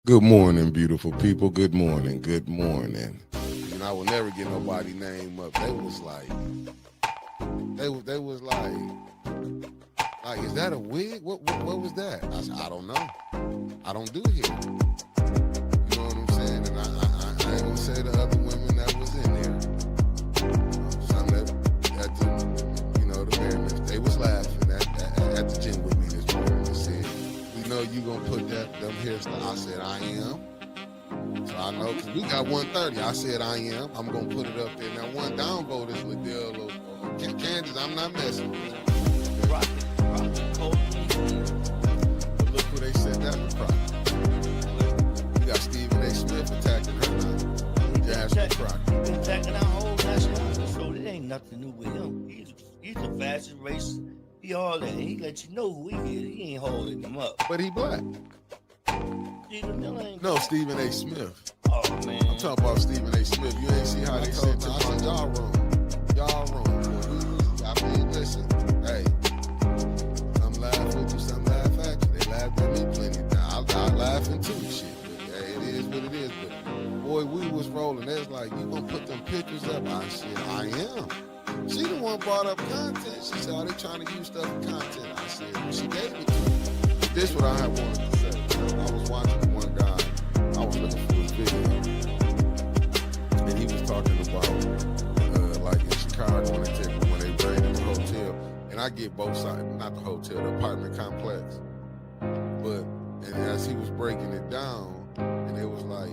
Good morning, beautiful people. Good morning. Good morning. And I will never get nobody name up. They was like, they was like, is that a wig? What was that? I said, I don't know. I don't do hair. You know what I'm saying? And I ain't gonna say the other women that was in there. Some that at the, the merriment, they was laughing at the gym with me this morning and said, we know you gonna put them hairstyle. I said, I am. So I know, because we got 130. I said I am. I'm going to put it up there. Now, one downvote is Liddell or Kansas. I'm not messing with it. Rock, cold. But look who they said that was Crockett. We got Stephen A. Smith attacking her now. Jasmine Crockett. Been attacking our whole nationality, so it ain't nothing new with him. He's a fascist racist. He all that. He let you know who he is. He ain't holding them up. But he black. No, Stephen A. Smith. Oh, man. I'm talking about Stephen A. Smith. You ain't see how they said to us. Y'all wrong. Y'all wrong. I mean, listen. Hey, some laugh with you, some laugh at you. They laughed at me plenty of times. I laughing too, shit. But, hey, it is what it is. But, boy, we was rolling. They was like, you gonna put them pictures up? I said, I am. She the one brought up content. She said, are they trying to use stuff for content? I said, well, she gave it to me. But this what I had wanted to say. I was watching one guy, I was looking for his video, and he was talking about, like in Chicago, when they raided the hotel, and I get both sides, not the hotel, the apartment complex, but, and as he was breaking it down, and it was like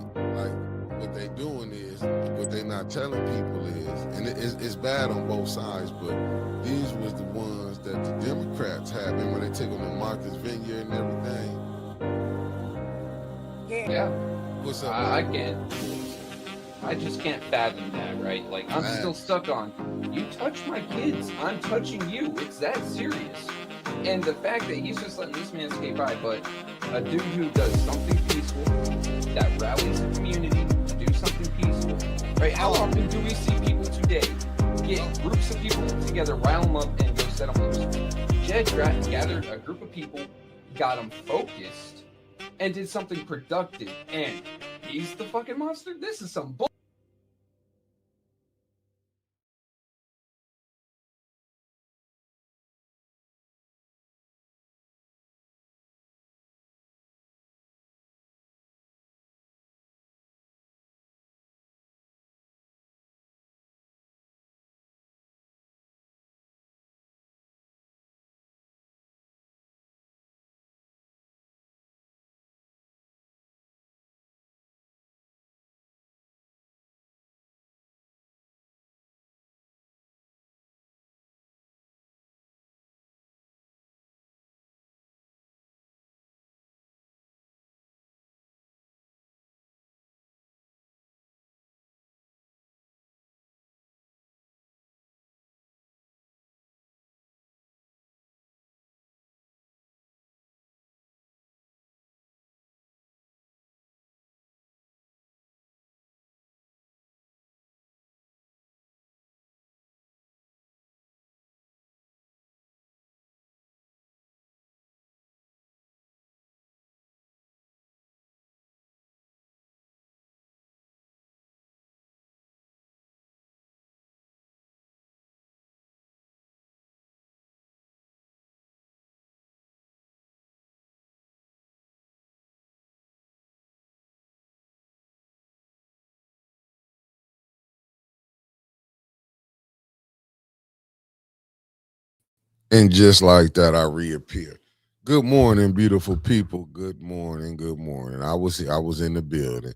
what they doing is, what they not telling people is, and it's bad on both sides, but these was the ones that the Democrats had, and when they took them to Martha's Vineyard and everything. Yeah. What's up? I just can't fathom that, right? Like, I'm still stuck on, you touch my kids, I'm touching you. It's that serious. And the fact that he's just letting this man skate by, but a dude who does something peaceful, that rallies the community to do something peaceful, right? How often do we see people today get groups of people together, rile them up, and go set them loose? Jed Stratton gathered a group of people, got them focused, and did something productive, and he's the fucking monster? This is some bull. And just like that, I reappear. Good morning, beautiful people. Good morning. Good morning. I was in the building.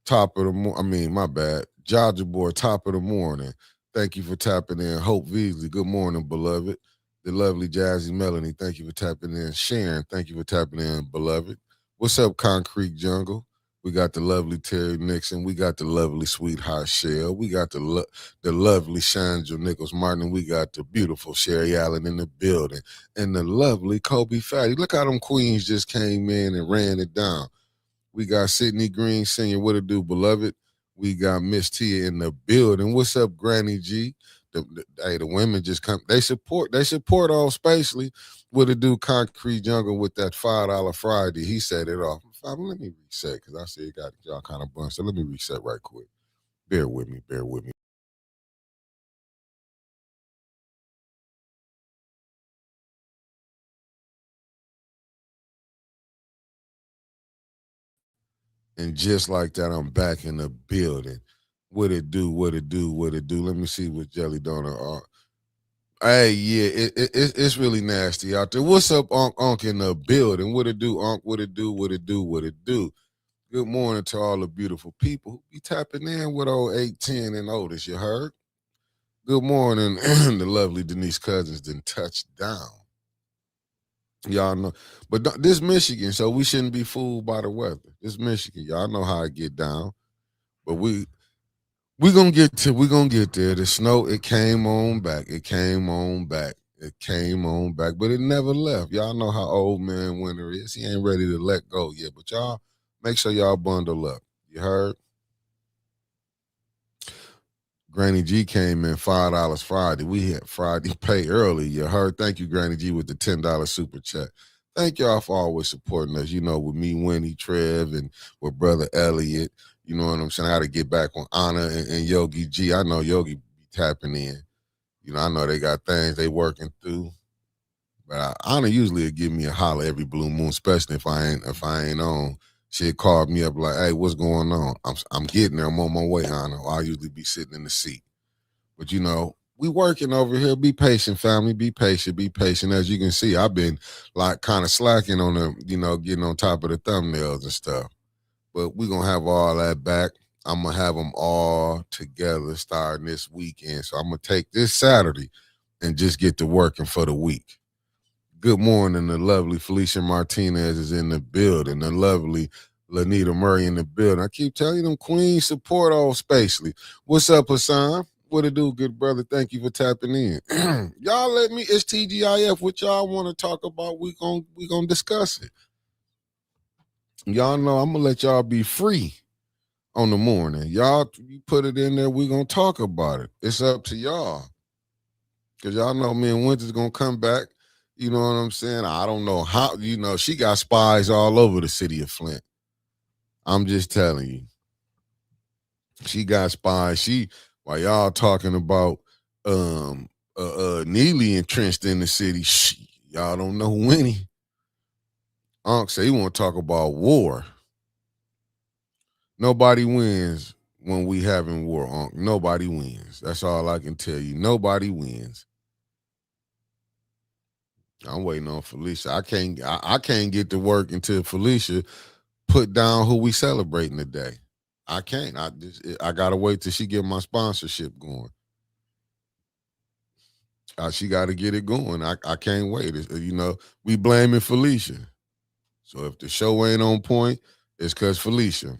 Top of the morning. I mean, my bad. Georgia boy, top of the morning. Thank you for tapping in. Hope Beasley. Good morning, beloved. The lovely Jazzy Melanie. Thank you for tapping in. Sharon. Thank you for tapping in, beloved. What's up, Concrete Jungle? We got the lovely Terry Nixon. We got the lovely Sweetheart Shell. We got the lovely Chandra Nichols Martin. We got the beautiful Sherry Allen in the building. And the lovely Kobe Fatty. Look how them queens just came in and ran it down. We got Sydney Green Senior. What it do, beloved? We got Miss Tia in the building. What's up, Granny G? The women just come. They support all Spacely. What it do, Concrete Jungle with that $5 Friday? He set it off. Let me reset because I see it got y'all kind of bunched. So let me reset right quick. Bear with me. Bear with me. And just like that, I'm back in the building. What it do? What it do? What it do? Let me see what Jelly Donut are. Hey, yeah, it's really nasty out there. What's up, Unc in the building? What it do, Unc? What it do? What it do? What it do? Good morning to all the beautiful people who be tapping in with old 810 and Otis. You heard? Good morning, the lovely Denise Cousins didn't touch down. Y'all know, but this Michigan, so we shouldn't be fooled by the weather. This Michigan, y'all know how it get down, but we gonna get there. The snow, it came on back. It came on back. It came on back, but it never left. Y'all know how old man winter is. He ain't ready to let go yet. But y'all make sure y'all bundle up. You heard? Granny G came in $5 Friday. We had Friday pay early. You heard? Thank you, Granny G, with the $10 super chat. Thank y'all for always supporting us. You know, with me, Winnie, Trev, and with Brother Elliot. You know what I'm saying? I got to get back on Anna and Yogi G. I know Yogi be tapping in. You know, I know they got things they working through. But Anna usually will give me a holler every blue moon, especially if I ain't on. She'd call me up like, "Hey, what's going on?" I'm getting there. I'm on my way, Anna. I'll usually be sitting in the seat. But you know, we working over here. Be patient, family. Be patient. Be patient. As you can see, I've been like kind of slacking on the, you know, getting on top of the thumbnails and stuff. But we're gonna have all that back. I'm gonna have them all together starting this weekend. So I'm gonna take this Saturday and just get to working for the week. Good morning. The lovely Felicia Martinez is in the building. The lovely Lanita Murray in the building. I keep telling you, them queens support old Spacely. What's up, Hassan? What it do, good brother? Thank you for tapping in. Y'all let me, it's TGIF. What y'all want to talk about, we gonna discuss it. Y'all know I'm gonna let y'all be free on the morning. Y'all you put it in there, we gonna talk about it. It's up to y'all. Cause y'all know me and Winter's gonna come back. You know what I'm saying? I don't know how, you know, she got spies all over the city of Flint. I'm just telling you. She got spies. While y'all talking about Neely entrenched in the city, y'all don't know Winnie. Unc say he want to talk about war. Nobody wins when we having war, Unc. Nobody wins. That's all I can tell you. Nobody wins. I'm waiting on Felicia. I can't get to work until Felicia put down who we celebrating today. I can't. I gotta wait till she get my sponsorship going. She got to get it going. I can't wait. You know, we blaming Felicia. So if the show ain't on point, it's because Felicia.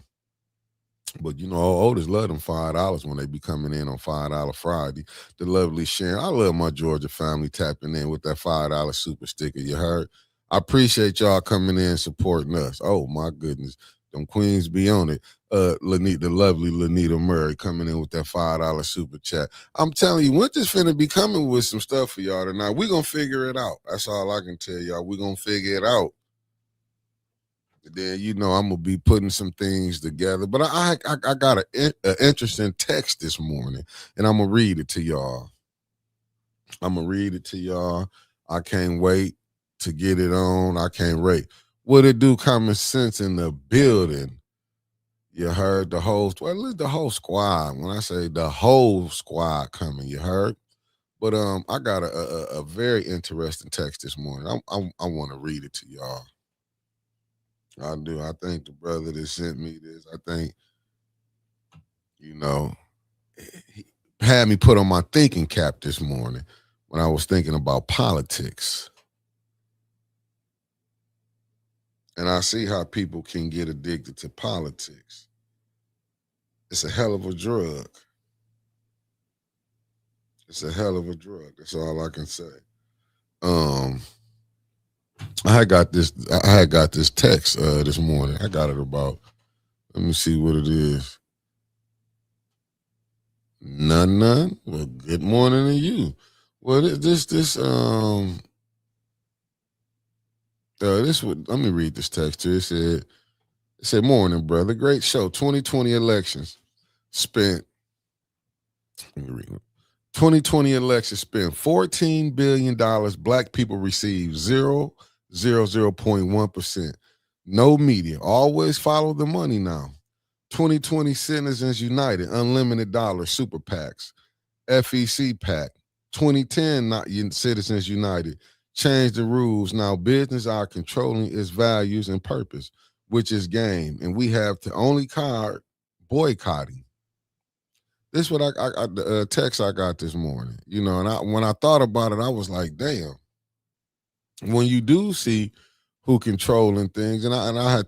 But you know, Otis love them $5 when they be coming in on $5 Friday. The lovely Sharon. I love my Georgia family tapping in with that $5 super sticker. You heard? I appreciate y'all coming in supporting us. Oh my goodness. Them queens be on it. The lovely Lanita Murray coming in with that $5 super chat. I'm telling you, Winter's finna be coming with some stuff for y'all tonight. We gonna figure it out. That's all I can tell y'all. We gonna figure it out. Then you know I'm gonna be putting some things together. But I got an interesting text this morning, and I'm gonna read it to y'all. I can't wait to get it on. I can't wait. What it do? Common sense in the building. You heard the whole squad. When I say the whole squad coming, you heard. But I got a very interesting text this morning. I want to read it to y'all. I do. I think the brother that sent me this, I think, you know, he had me put on my thinking cap this morning when I was thinking about politics. And I see how people can get addicted to politics. It's a hell of a drug. It's a hell of a drug. That's all I can say. I had got this text this morning. I got it about, let me see what it is. None. Well, good morning to you. Well, this let me read this text here. It said, It said, morning, brother. Great show. 2020 elections spent, let me read it. 2020 elections spent $14 billion. Black people received 0.1%. No media. Always follow the money now. 2020 Citizens United, Unlimited Dollar, Super PACs, FEC PAC. 2010 Citizens United changed the rules. Now business are controlling its values and purpose, which is game. And we have to only card boycotting. This is what the text I got this morning, and when I thought about it, I was like, damn. When you do see who controlling things, and I had,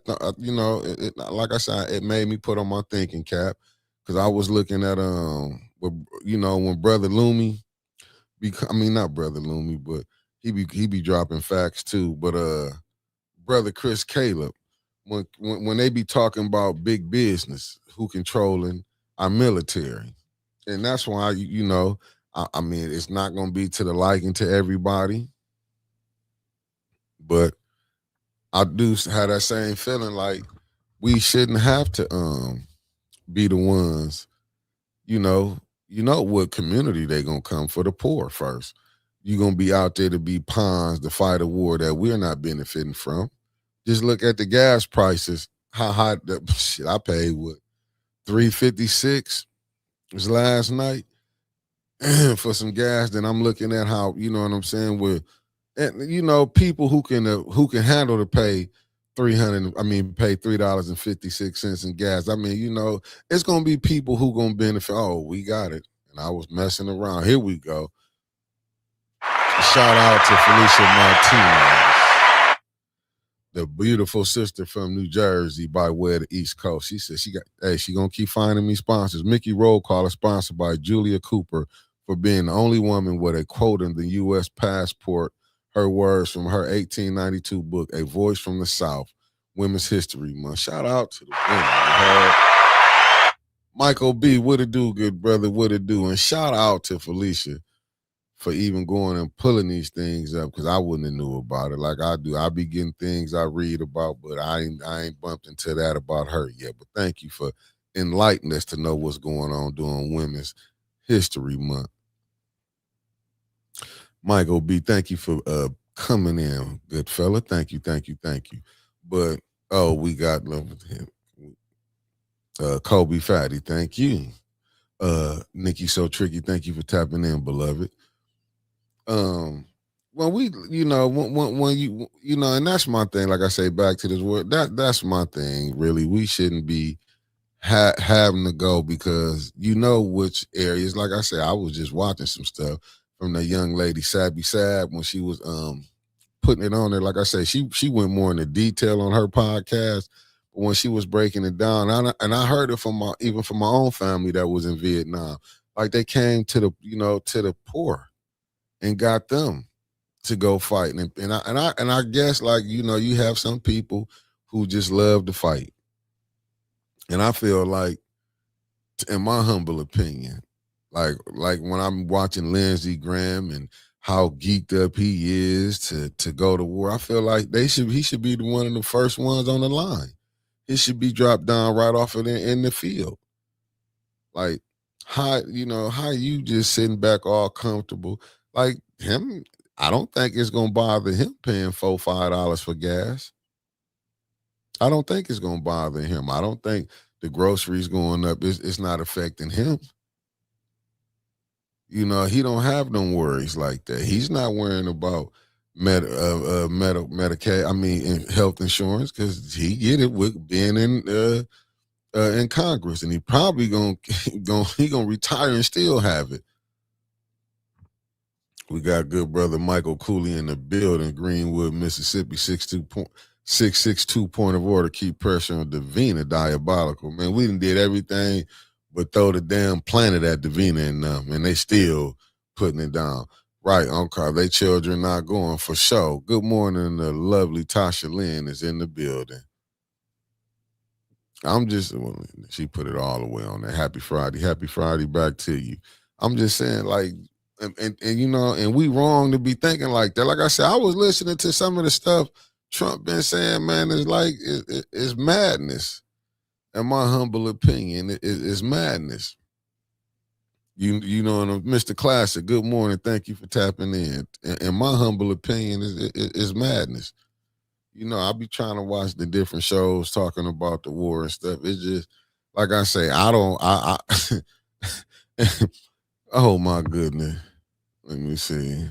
like I said, it made me put on my thinking cap because I was looking at when Brother Loomy, not Brother Loomy, but he be dropping facts too, but Brother Chris Caleb, when they be talking about big business, who controlling our military. And that's why, it's not going to be to the liking to everybody. But I do have that same feeling like we shouldn't have to be the ones, what community they going to come for the poor first. You're going to be out there to be pawns to fight a war that we're not benefiting from. Just look at the gas prices, how high shit I paid with $3.56 was last night for some gas. Then I'm looking at how, you know what I'm saying, with people who can handle to pay pay $3.56 in gas. It's gonna be people who gonna benefit. Oh, we got it. And I was messing around. Here we go. Shout out to Felicia Martinez, the beautiful sister from New Jersey by way of the East Coast. She said she gonna keep finding me sponsors. Mickey Roll Call is sponsored by Julia Cooper for being the only woman with a quote in the U.S. passport. Her words from her 1892 book, A Voice from the South, Women's History Month. Shout out to the women. Michael B, what it do, good brother, what it do? And shout out to Felicia for even going and pulling these things up, because I wouldn't have knew about it like I do. I be getting things I read about, but I ain't bumped into that about her yet. But thank you for enlightening us to know what's going on during Women's History Month. Michael B, thank you for coming in, good fella. Thank you. But we got Kobe Fatty, thank you. Nikki So Tricky, thank you for tapping in, beloved. When we, when you, and that's my thing. Like I say, back to this word, that's my thing. Really, we shouldn't be having to go because which areas. Like I said, I was just watching some stuff from the young lady Sabby Sab when she was putting it on there. Like I said, she went more into detail on her podcast. But when she was breaking it down, and I heard it from my own family that was in Vietnam, like they came to the poor and got them to go fight. And I guess, like, you have some people who just love to fight. And I feel like, in my humble opinion, like when I'm watching Lindsey Graham and how geeked up he is to go to war, I feel like he should be one of the first ones on the line. He should be dropped down right off of in the field. Like, how you just sitting back all comfortable. Like him, I don't think it's gonna bother him paying $4-5 for gas. I don't think it's gonna bother him. I don't think the groceries going up. It's not affecting him. He don't have no worries like that. He's not worrying about Medicaid. Health insurance, because he get it with being in Congress, and he probably gonna retire and still have it. We got good brother Michael Cooley in the building, Greenwood, Mississippi, 662 point of order, keep pressure on Davina, diabolical. Man, we done did everything but throw the damn planet at Davina and they still putting it down. Right, okay, they children not going for sure. Good morning, the lovely Tasha Lynn is in the building. She put it all the way on there. Happy Friday back to you. I'm just saying, like, and we wrong to be thinking like that. Like I said, I was listening to some of the stuff Trump been saying, man, is like it's madness. In my humble opinion, it's madness. You know, Mr. Classic, good morning. Thank you for tapping in. In my humble opinion, is madness. You know, I be trying to watch the different shows talking about the war and stuff. It's just like I say, I oh my goodness. Let me see.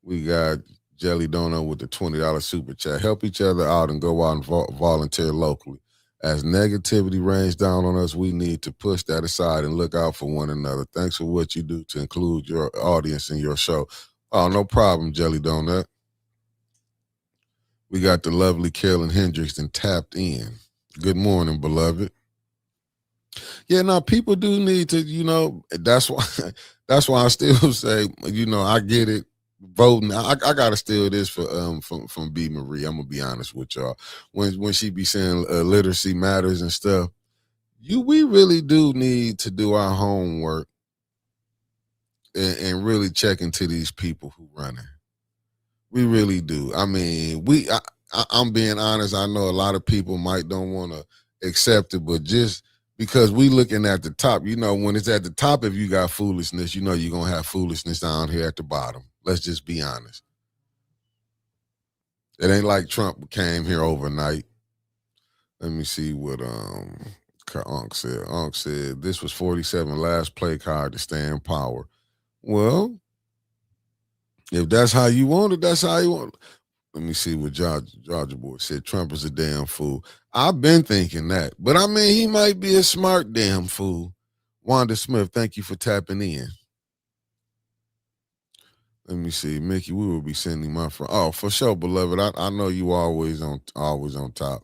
We got Jelly Donut with the $20 super chat. Help each other out and go out and volunteer locally. As negativity rains down on us, we need to push that aside and look out for one another. Thanks for what you do to include your audience in your show. Oh, no problem, Jelly Donut. We got the lovely Carolyn Hendrickson tapped in. Good morning, beloved. Yeah, now people do need to, you know, that's why I still say, you know, I get it. Voting, I gotta steal this from B Marie. I'm gonna be honest with y'all. When she be saying literacy matters and stuff, we really do need to do our homework and really check into these people who run it. We really do. I mean, I'm being honest. I know a lot of people might don't want to accept it, but just because we looking at the top, you know, when it's at the top, if you got foolishness, you know you're gonna have foolishness down here at the bottom. Let's just be honest. It ain't like Trump came here overnight. Let me see what Unc said. Unc said this was 47 last play card to stay in power. Well, if that's how you want it, that's how you want it. Let me see what Georgia Boy said. Trump is a damn fool. I've been thinking that. But I mean, he might be a smart damn fool. Wanda Smith, thank you for tapping in. Let me see, Mickey. We will be sending my friend. Oh, for sure, beloved. I know you always on top.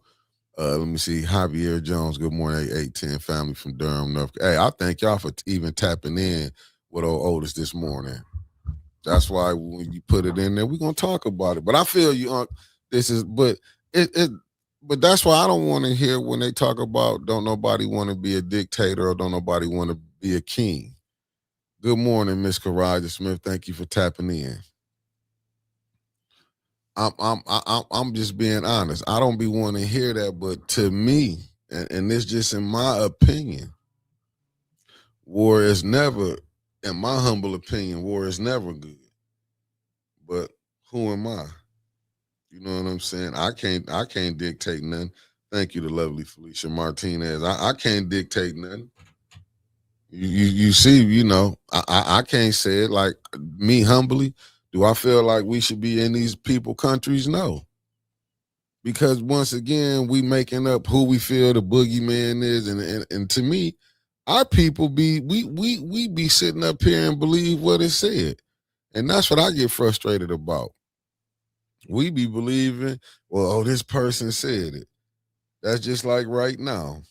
Let me see, Javier Jones. Good morning, 810 family from Durham, North. Hey, I thank y'all for even tapping in with old Otis this morning. That's why when you put it in there, we're gonna talk about it. But I feel you, Unc. But that's why I don't want to hear when they talk about don't nobody want to be a dictator or don't nobody want to be a king. Good morning, Miss Karaja Smith. Thank you for tapping in. I'm just being honest. I don't be wanting to hear that, but to me, and this just in my opinion, war is never, in my humble opinion, war is never good. But who am I? You know what I'm saying? I can't dictate nothing. Thank you to lovely Felicia Martinez. I can't dictate nothing. You see, you know, I can't say it like me humbly. Do I feel like we should be in these people countries? No. Because once again, we making up who we feel the boogeyman is. And to me, our people we be sitting up here and believe what it said. And that's what I get frustrated about. We be believing, well, oh, this person said it. That's just like right now.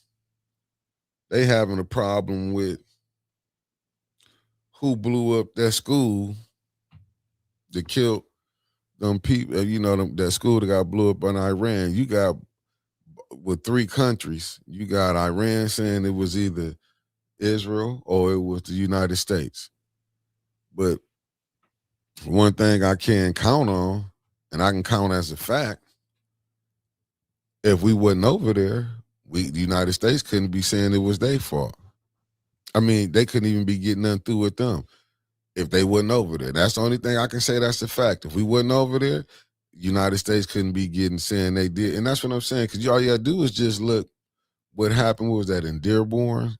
They having a problem with who blew up that school that killed them people, you know, that school that got blew up in Iran. You got, with 3 countries, you got Iran saying it was either Israel or it was the United States. But one thing I can count on, and I can count as a fact, if we wasn't over there, the United States couldn't be saying it was their fault. I mean, they couldn't even be getting nothing through with them if they wasn't over there. That's the only thing I can say that's a fact. If we wasn't over there, United States couldn't be saying they did. And that's what I'm saying, because all you gotta do is just look what happened. What was that in Dearborn?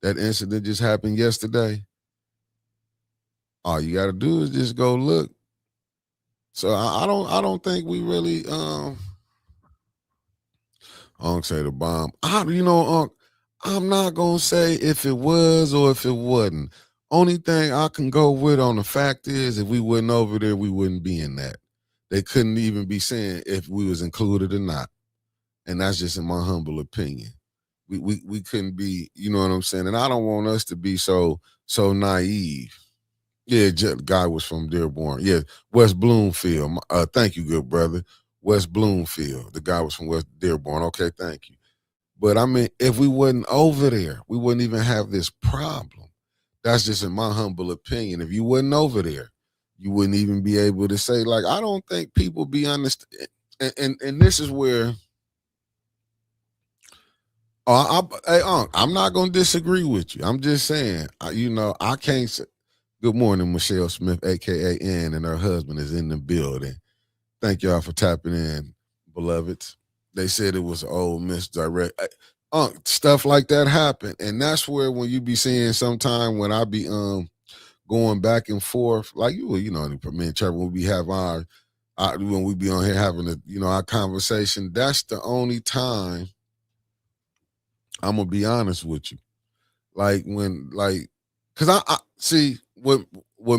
That incident just happened yesterday. All you gotta do is just go look. So I don't think we really Unc say the bomb. Unc, I'm not gonna say if it was or if it wasn't. Only thing I can go with on the fact is if we wasn't over there, we wouldn't be in that. They couldn't even be saying if we was included or not. And that's just in my humble opinion. We couldn't be, you know what I'm saying? And I don't want us to be so naive. Yeah, guy was from Dearborn. Yeah, West Bloomfield. Thank you, good brother. West Bloomfield. The guy was from West Dearborn. Okay, thank you. But I mean, if we wasn't over there, we wouldn't even have this problem. That's just in my humble opinion. If you wasn't over there, you wouldn't even be able to say, like, I don't think people be honest. And this is where hey, I'm not gonna disagree with you. I'm just saying, I can't say. Good morning, Michelle Smith, aka Ann, and her husband is in the building. Thank y'all for tapping in, beloveds. They said it was old misdirect. Stuff like that happen, and that's where when you be seeing sometime when I be going back and forth, like me and Trevor, when we have when we be on here having our conversation, that's the only time I'm gonna be honest with you. Like when cause I see what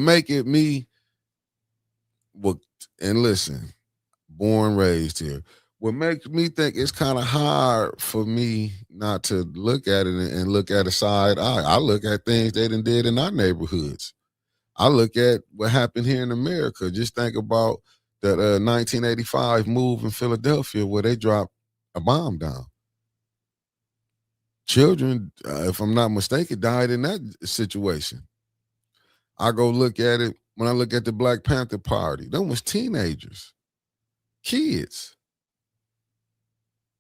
make it me what and listen, born raised here. What makes me think it's kind of hard for me not to look at it and look at a side eye. I look at things they done did in our neighborhoods. I look at what happened here in America. Just think about that 1985 move in Philadelphia where they dropped a bomb down. Children, if I'm not mistaken, died in that situation. I go look at it when I look at the Black Panther Party. Them was teenagers, kids.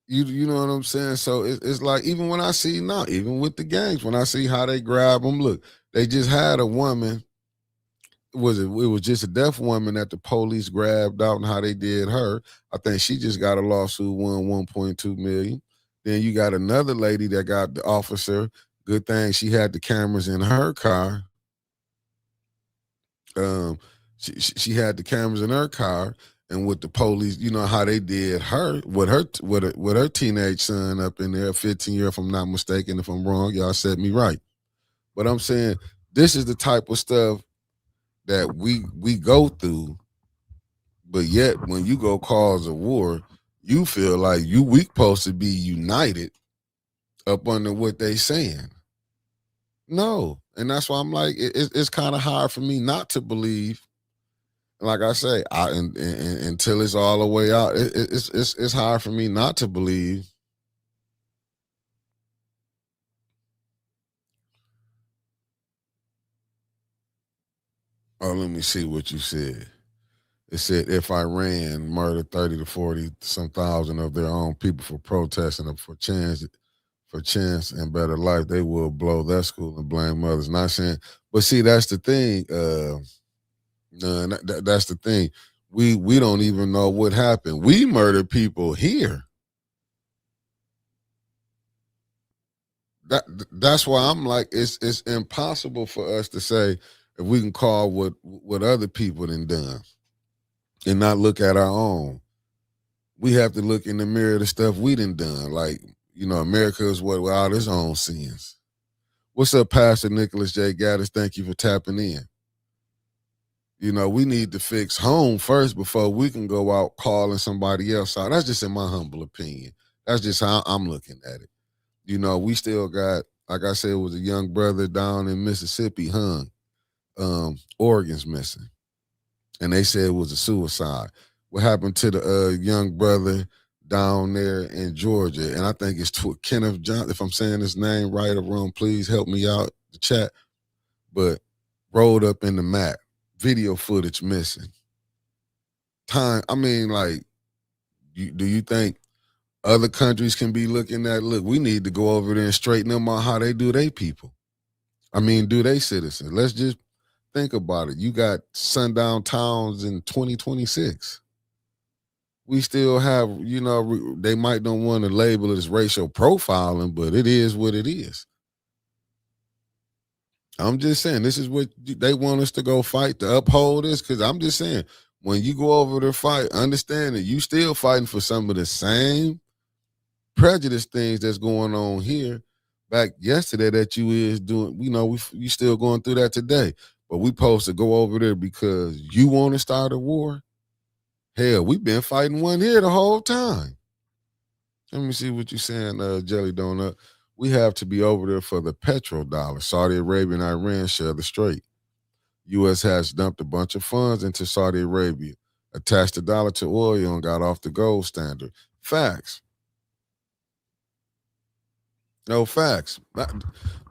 You know what I'm saying? So it's like even when I see now, even with the gangs, when I see how they grab them, look, they just had a woman. It was just a deaf woman that the police grabbed out and how they did her. I think she just got a lawsuit, won 1.2 million. Then you got another lady that got the officer. Good thing she had the cameras in her car. Um, she had the cameras in her car, and with the police, you know how they did her with her teenage son up in there, 15 year, if I'm not mistaken. If I'm wrong, y'all set me right. But I'm saying this is the type of stuff that we go through, but yet when you go cause a war, you feel like we supposed to be united up under what they saying. No, and that's why I'm like it's kind of hard for me not to believe. Like I say, until it's all the way out, it's hard for me not to believe. Oh, let me see what you said. It said if Iran murdered 30 to 40 some thousand of their own people for protesting for chance and better life, they will blow that school and blame others. Not saying, but see, that's the thing. No, that's the thing. We don't even know what happened. We murdered people here. That's why I'm like it's impossible for us to say if we can call what other people done and not look at our own. We have to look in the mirror of the stuff we done. Like, America is what without its own sins. What's up, Pastor Nicholas J. Gaddis? Thank you for tapping in. We need to fix home first before we can go out calling somebody else out. That's just in my humble opinion. That's just how I'm looking at it. We still got, like I said, it was a young brother down in Mississippi hung, organs missing. And they said it was a suicide. What happened to the young brother down there in Georgia? And I think it's Kenneth Johnson. If I'm saying his name right or wrong, please help me out the chat. But rolled up in the mat, video footage missing. I mean, like, do you think other countries can be looking at, look, we need to go over there and straighten them out how they do their people? I mean, do they citizens? Let's just think about it. You got sundown towns in 2026. We still have, they might don't want to label it as racial profiling, but it is what it is. I'm just saying, this is what they want us to go fight to uphold this, because I'm just saying, when you go over to fight, understand that you still fighting for some of the same prejudice things that's going on here back yesterday that you is doing. You still going through that today. But we supposed to go over there because you want to start a war? Hell, we've been fighting one here the whole time. Let me see what you're saying, Jelly Donut. We have to be over there for the petrodollar. Saudi Arabia and Iran share the strait. U.S. has dumped a bunch of funds into Saudi Arabia, attached the dollar to oil, and got off the gold standard. Facts. No facts.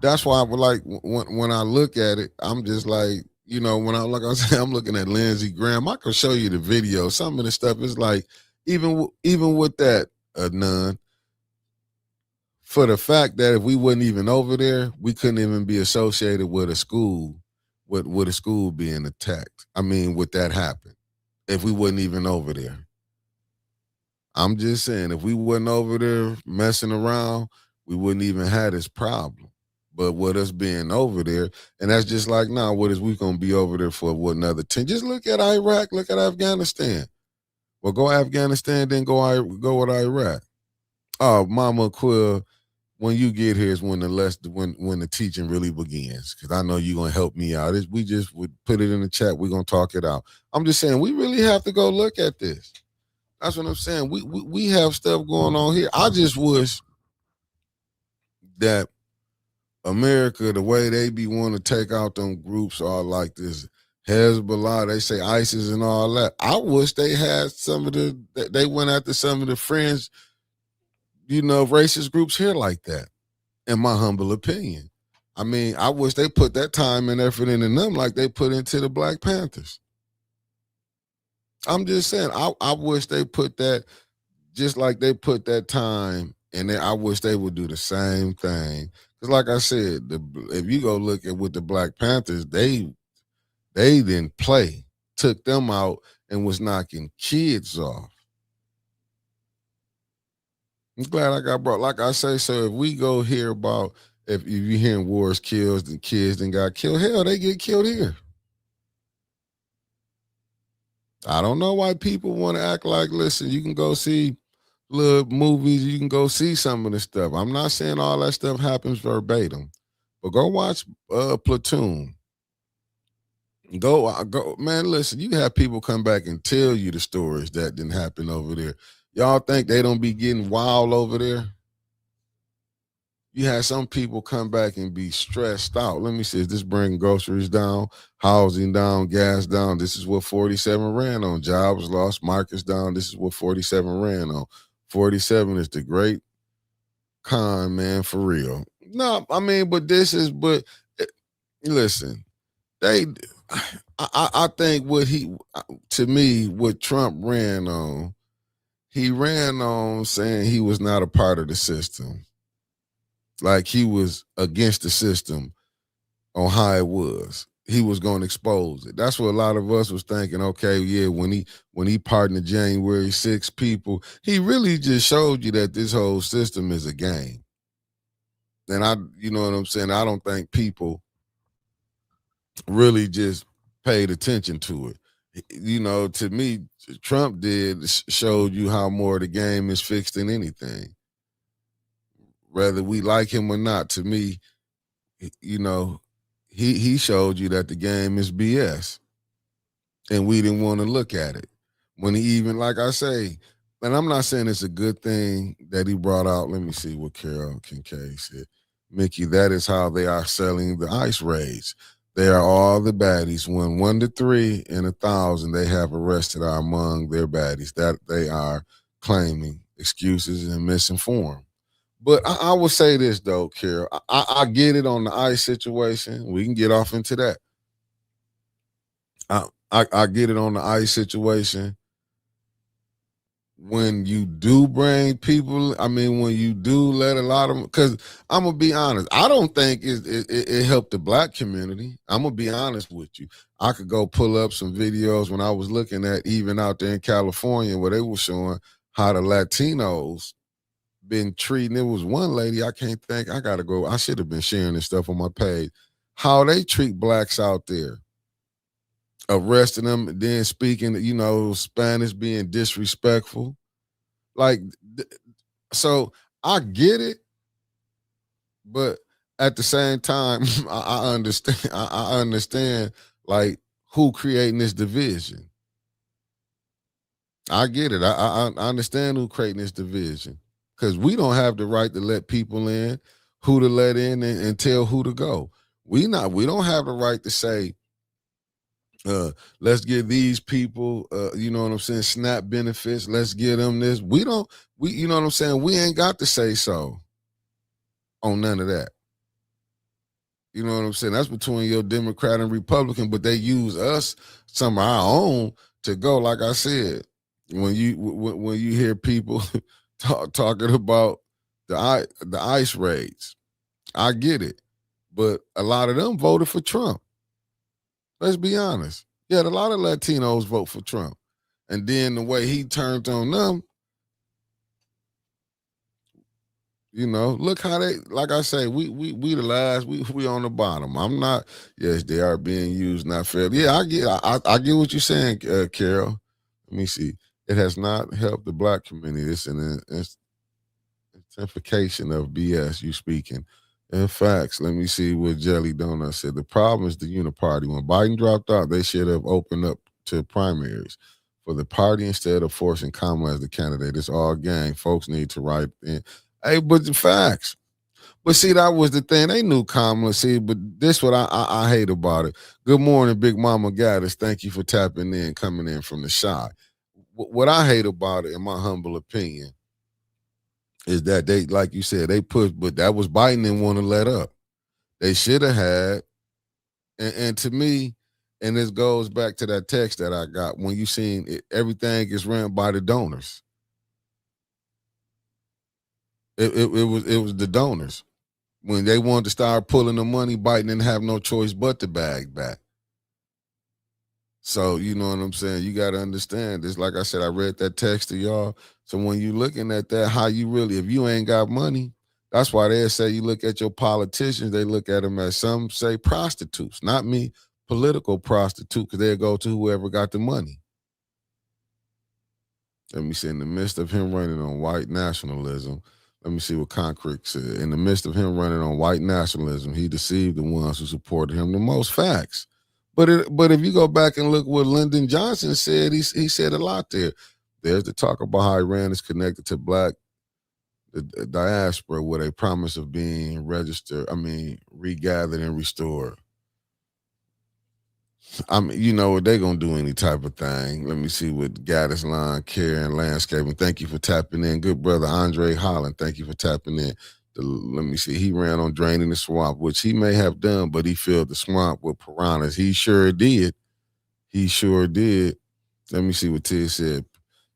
That's why I would like when I look at it, I'm just like, you know, when like I said, I'm looking at Lindsey Graham. I can show you the video. Some of the stuff is like, even with that, none. For the fact that if we wasn't even over there, we couldn't even be associated with a school, with a school being attacked. I mean, would that happen if we wasn't even over there? I'm just saying, if we wasn't over there messing around, we wouldn't even have this problem. But with us being over there, and that's just like, now, what is we gonna be over there for? What, another 10? Just look at Iraq, look at Afghanistan. Well, go Afghanistan, then go with Iraq. Oh, Mama Quill, when you get here is when the teaching really begins. Because I know you're gonna help me out. We just would put it in the chat. We're gonna talk it out. I'm just saying, we really have to go look at this. That's what I'm saying. We have stuff going on here. I just wish that America, the way they be wanting to take out them groups all like this, Hezbollah, they say ISIS and all that. I wish they had they went after some of the friends, you know, racist groups here like that, in my humble opinion. I mean, I wish they put that time and effort into them like they put into the Black Panthers. I'm just saying, I wish they put that, just like they put that time, and I wish they would do the same thing. Because like I said, if you go look at with the Black Panthers, they didn't play, took them out and was knocking kids off. I'm glad I got brought. Like I say, so if we go hear about, if you hearing wars kills, the kids then got killed, hell, they get killed here. I don't know why people want to act like, listen, you can go see little movies, you can go see some of the stuff. I'm not saying all that stuff happens verbatim, but go watch Platoon. Go, man, listen, you have people come back and tell you the stories that didn't happen over there. Y'all think they don't be getting wild over there? You had some people come back and be stressed out. Let me see, is this bringing groceries down, housing down, gas down? This is what 47 ran on. Jobs lost, markets down. This is what 47 ran on. 47 is the great con, man, for real. No, I mean, listen, I think what Trump ran on, he ran on saying he was not a part of the system. Like he was against the system on how it was. He was going to expose it. That's what a lot of us was thinking. Okay, yeah, when he pardoned the January 6 people, he really just showed you that this whole system is a game. And you know what I'm saying? I don't think people really just paid attention to it. You know, to me, Trump showed you how more the game is fixed than anything. Whether we like him or not, to me, you know, he showed you that the game is BS. And we didn't want to look at it. When he even, like I say, and I'm not saying it's a good thing that he brought out, let me see what Carol Kincaid said. Mickey, that is how they are selling the ICE raids. They are all the baddies. When 1 to 3 in 1,000 they have arrested are among their baddies. That they are claiming excuses and misinformed. But I will say this, though, Carol. I get it on the ICE situation. We can get off into that. I get it on the ICE situation. When you do bring people, I mean, when you do let a lot of them, because I'm going to be honest, I don't think it helped the Black community. I'm going to be honest with you. I could go pull up some videos when I was looking at, even out there in California, where they were showing how the Latinos been treating. It was one lady, I can't think, I should have been sharing this stuff on my page, how they treat Blacks out there, arresting them, then speaking, you know, Spanish, being disrespectful. Like, so I get it, but at the same time, I understand. I understand, like, who creating this division. I get it. I understand who creating this division. Because we don't have the right to let people in, who to let in, and tell who to go. We don't have the right to say, let's give these people, you know what I'm saying, SNAP benefits. Let's give them this. You know what I'm saying? We ain't got to say so on none of that. You know what I'm saying? That's between your Democrat and Republican, but they use us, some of our own, to go. Like I said, when you hear people talking about the ICE raids, I get it, but a lot of them voted for Trump. Let's be honest. Yeah, a lot of Latinos vote for Trump, and then the way he turned on them, you know, look how they, like I say, we the last, we on the bottom. I'm not. Yes, they are being used not fairly. Yeah, I get what you're saying, Carol. Let me see. It has not helped the black community. It's an intensification of BS. You speaking. In facts, let me see what Jelly Donut said. The problem is the uniparty. When Biden dropped out, they should have opened up to primaries for the party instead of forcing Kamala as the candidate. It's all gang. Folks need to write in. Hey, but the facts. But see, that was the thing. They knew Kamala. See, but this what I hate about it. Good morning, Big Mama Gaddis. Thank you for tapping in, coming in from the shot. What I hate about it, in my humble opinion, is that they, like you said, they pushed, but that was Biden didn't want to let up. They should have had, and to me, and this goes back to that text that I got when you seen it, everything is ran by the donors. It was the donors. When they wanted to start pulling the money, Biden didn't have no choice but to bag back. So, you know what I'm saying? You got to understand this. Like I said, I read that text to y'all. So when you looking at that, how you really, if you ain't got money, that's why they say you look at your politicians, they look at them as, some say, prostitutes. Not me, political prostitute, because they'll go to whoever got the money. Let me see, in the midst of him running on white nationalism, let me see what Concrete said. In the midst of him running on white nationalism, he deceived the ones who supported him the most. Facts. But if you go back and look what Lyndon Johnson said, he said a lot there. There's the talk about how Iran is connected to black the diaspora with a promise of being regathered and restored. I mean, you know, they're going to do any type of thing. Let me see what Gaddis Line, Care, and Landscaping. Thank you for tapping in. Good brother Andre Holland, thank you for tapping in. Let me see. He ran on draining the swamp, which he may have done, but he filled the swamp with piranhas. He sure did. He sure did. Let me see what Ted said.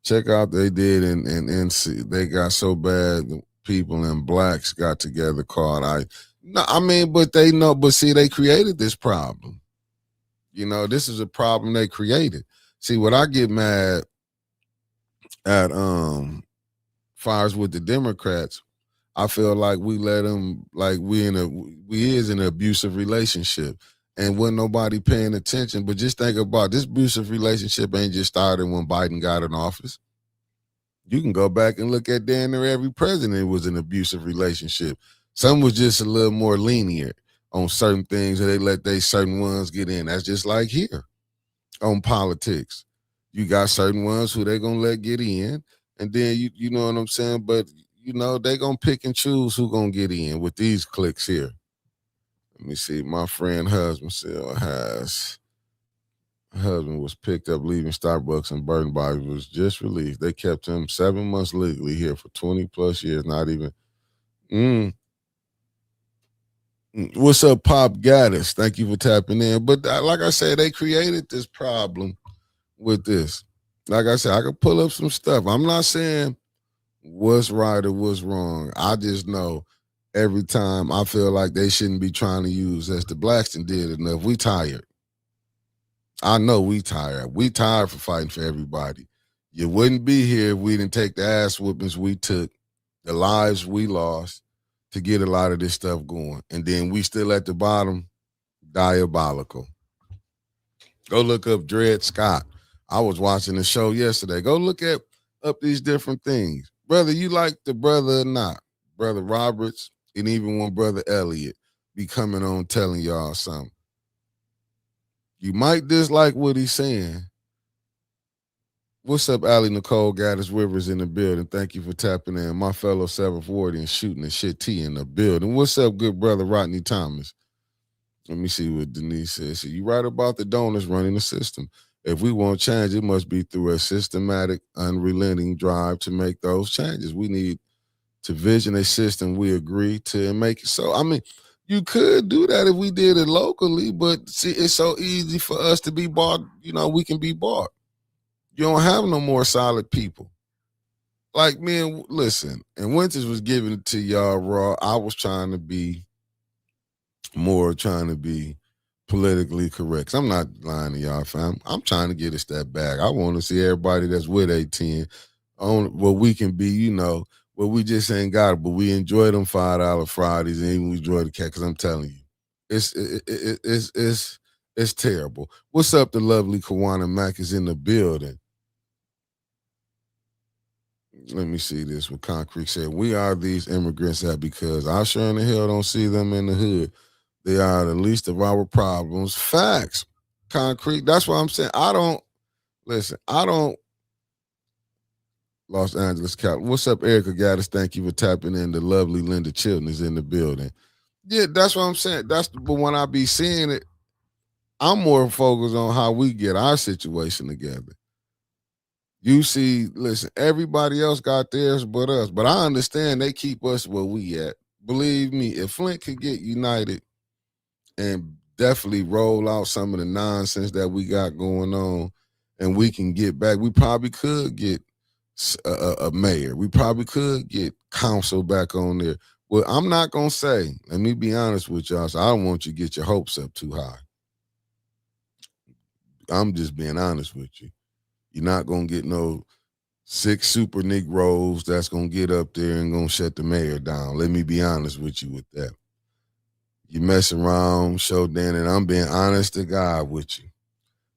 Check out they did in NC. They got so bad, the people in blacks got together called but they know, but see, they created this problem. You know, this is a problem they created. See, what I get mad at fires with the Democrats, I feel like we let them, like we is in an abusive relationship, and wasn't nobody paying attention. But just think about this abusive relationship ain't just started when Biden got in office. You can go back and look at damn near every president was an abusive relationship. Some was just a little more lenient on certain things, and they let they certain ones get in. That's just like here on politics. You got certain ones who they gonna let get in, and then you know what I'm saying. But you know, they gonna pick and choose who gonna get in with these clicks here. Let me see. My friend husband still has. Husband was picked up leaving Starbucks and Burton Body was just released. They kept him 7 months legally here for 20 plus years. Not even. What's up, Pop Gaddis? Thank you for tapping in. But like I said, they created this problem with this. Like I said, I could pull up some stuff. I'm not saying what's right or what's wrong. I just know every time I feel like they shouldn't be trying to use, as the Blackston did enough. We tired. I know we tired. We tired for fighting for everybody. You wouldn't be here if we didn't take the ass whoopings we took, the lives we lost to get a lot of this stuff going. And then we still at the bottom, diabolical. Go look up Dred Scott. I was watching the show yesterday. Go look up these different things. Brother, you like the brother or not? Brother Roberts and even one Brother Elliott be coming on telling y'all something. You might dislike what he's saying. What's up, Allie Nicole Gaddis Rivers in the building? Thank you for tapping in. My fellow 740 and shooting the shit T in the building. What's up, good brother Rodney Thomas? Let me see what Denise says. So you right about the donors running the system. If we want change, it must be through a systematic, unrelenting drive to make those changes. We need to vision a system we agree to and make it so. I mean, You could do that if we did it locally, but see, it's so easy for us to be bought. We can be bought. You don't have no more solid people. Like me and listen, and Winters was giving it to y'all raw. I was trying to be politically correct. 'Cause I'm not lying to y'all, fam. I'm trying to get a step back. I want to see everybody that's with 810 on what we can be, where we just ain't got it, but we enjoy them $5 Fridays and we enjoy the cat. Because I'm telling you, it's terrible. What's up? The lovely Kawana Mack is in the building. Let me see this. What Concrete said. We are these immigrants that because I sure in the hell don't see them in the hood. They are the least of our problems. Facts. Concrete. That's what I'm saying. I don't Los Angeles, Cal. What's up, Erica Gaddis? Thank you for tapping in. The lovely Linda Chilton is in the building. Yeah, that's what I'm saying. But when I be seeing it, I'm more focused on how we get our situation together. You see, listen, everybody else got theirs but us. But I understand they keep us where we at. Believe me, if Flint could get united and definitely roll out some of the nonsense that we got going on and we can get back, we probably could get a mayor. We probably could get council back on there. Well, I'm not going to say, let me be honest with y'all, so I don't want you to get your hopes up too high. I'm just being honest with you. You're not going to get no 6 super Negroes that's going to get up there and going to shut the mayor down. Let me be honest with you with that. You mess around, show Dan, and I'm being honest to God with you.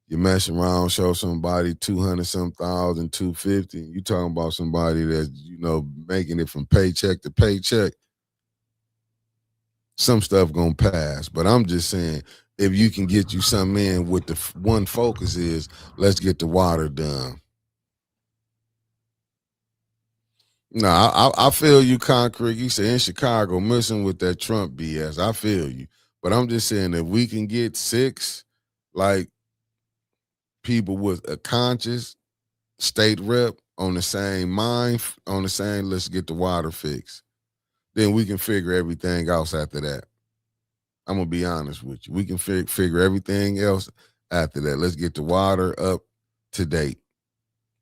You mess around, show somebody 200-some thousand, 250. You talking about somebody that's, making it from paycheck to paycheck. Some stuff gonna pass. But I'm just saying, if you can get you something in with the one focus is, let's get the water done. No, I feel you, Concrete. You say in Chicago, messing with that Trump BS. I feel you. But I'm just saying, if we can get 6, like, people with a conscious state rep on the same mind, on the same, let's get the water fixed, then we can figure everything else after that. I'm going to be honest with you. We can figure everything else after that. Let's get the water up to date,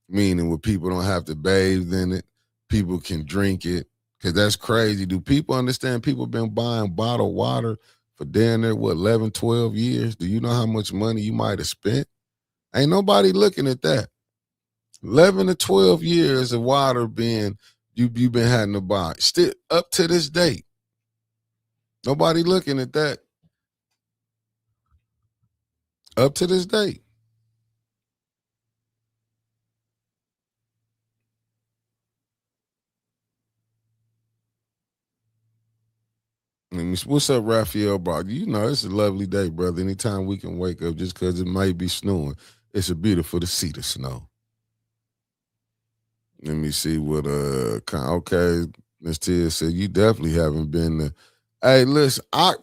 meaning where people don't have to bathe in it. People can drink it, because that's crazy. Do people understand people been buying bottled water for damn near, 11, 12 years? Do you know how much money you might have spent? Ain't nobody looking at that. 11 to 12 years of water you've been having to buy. Still up to this date. Nobody looking at that. Up to this date. What's up, Raphael Brock? It's a lovely day, brother. Anytime we can wake up, just because it might be snowing, it's a beautiful to see the snow. Let me see what okay, Miss Tia said you definitely haven't been to. Hey, listen, I'm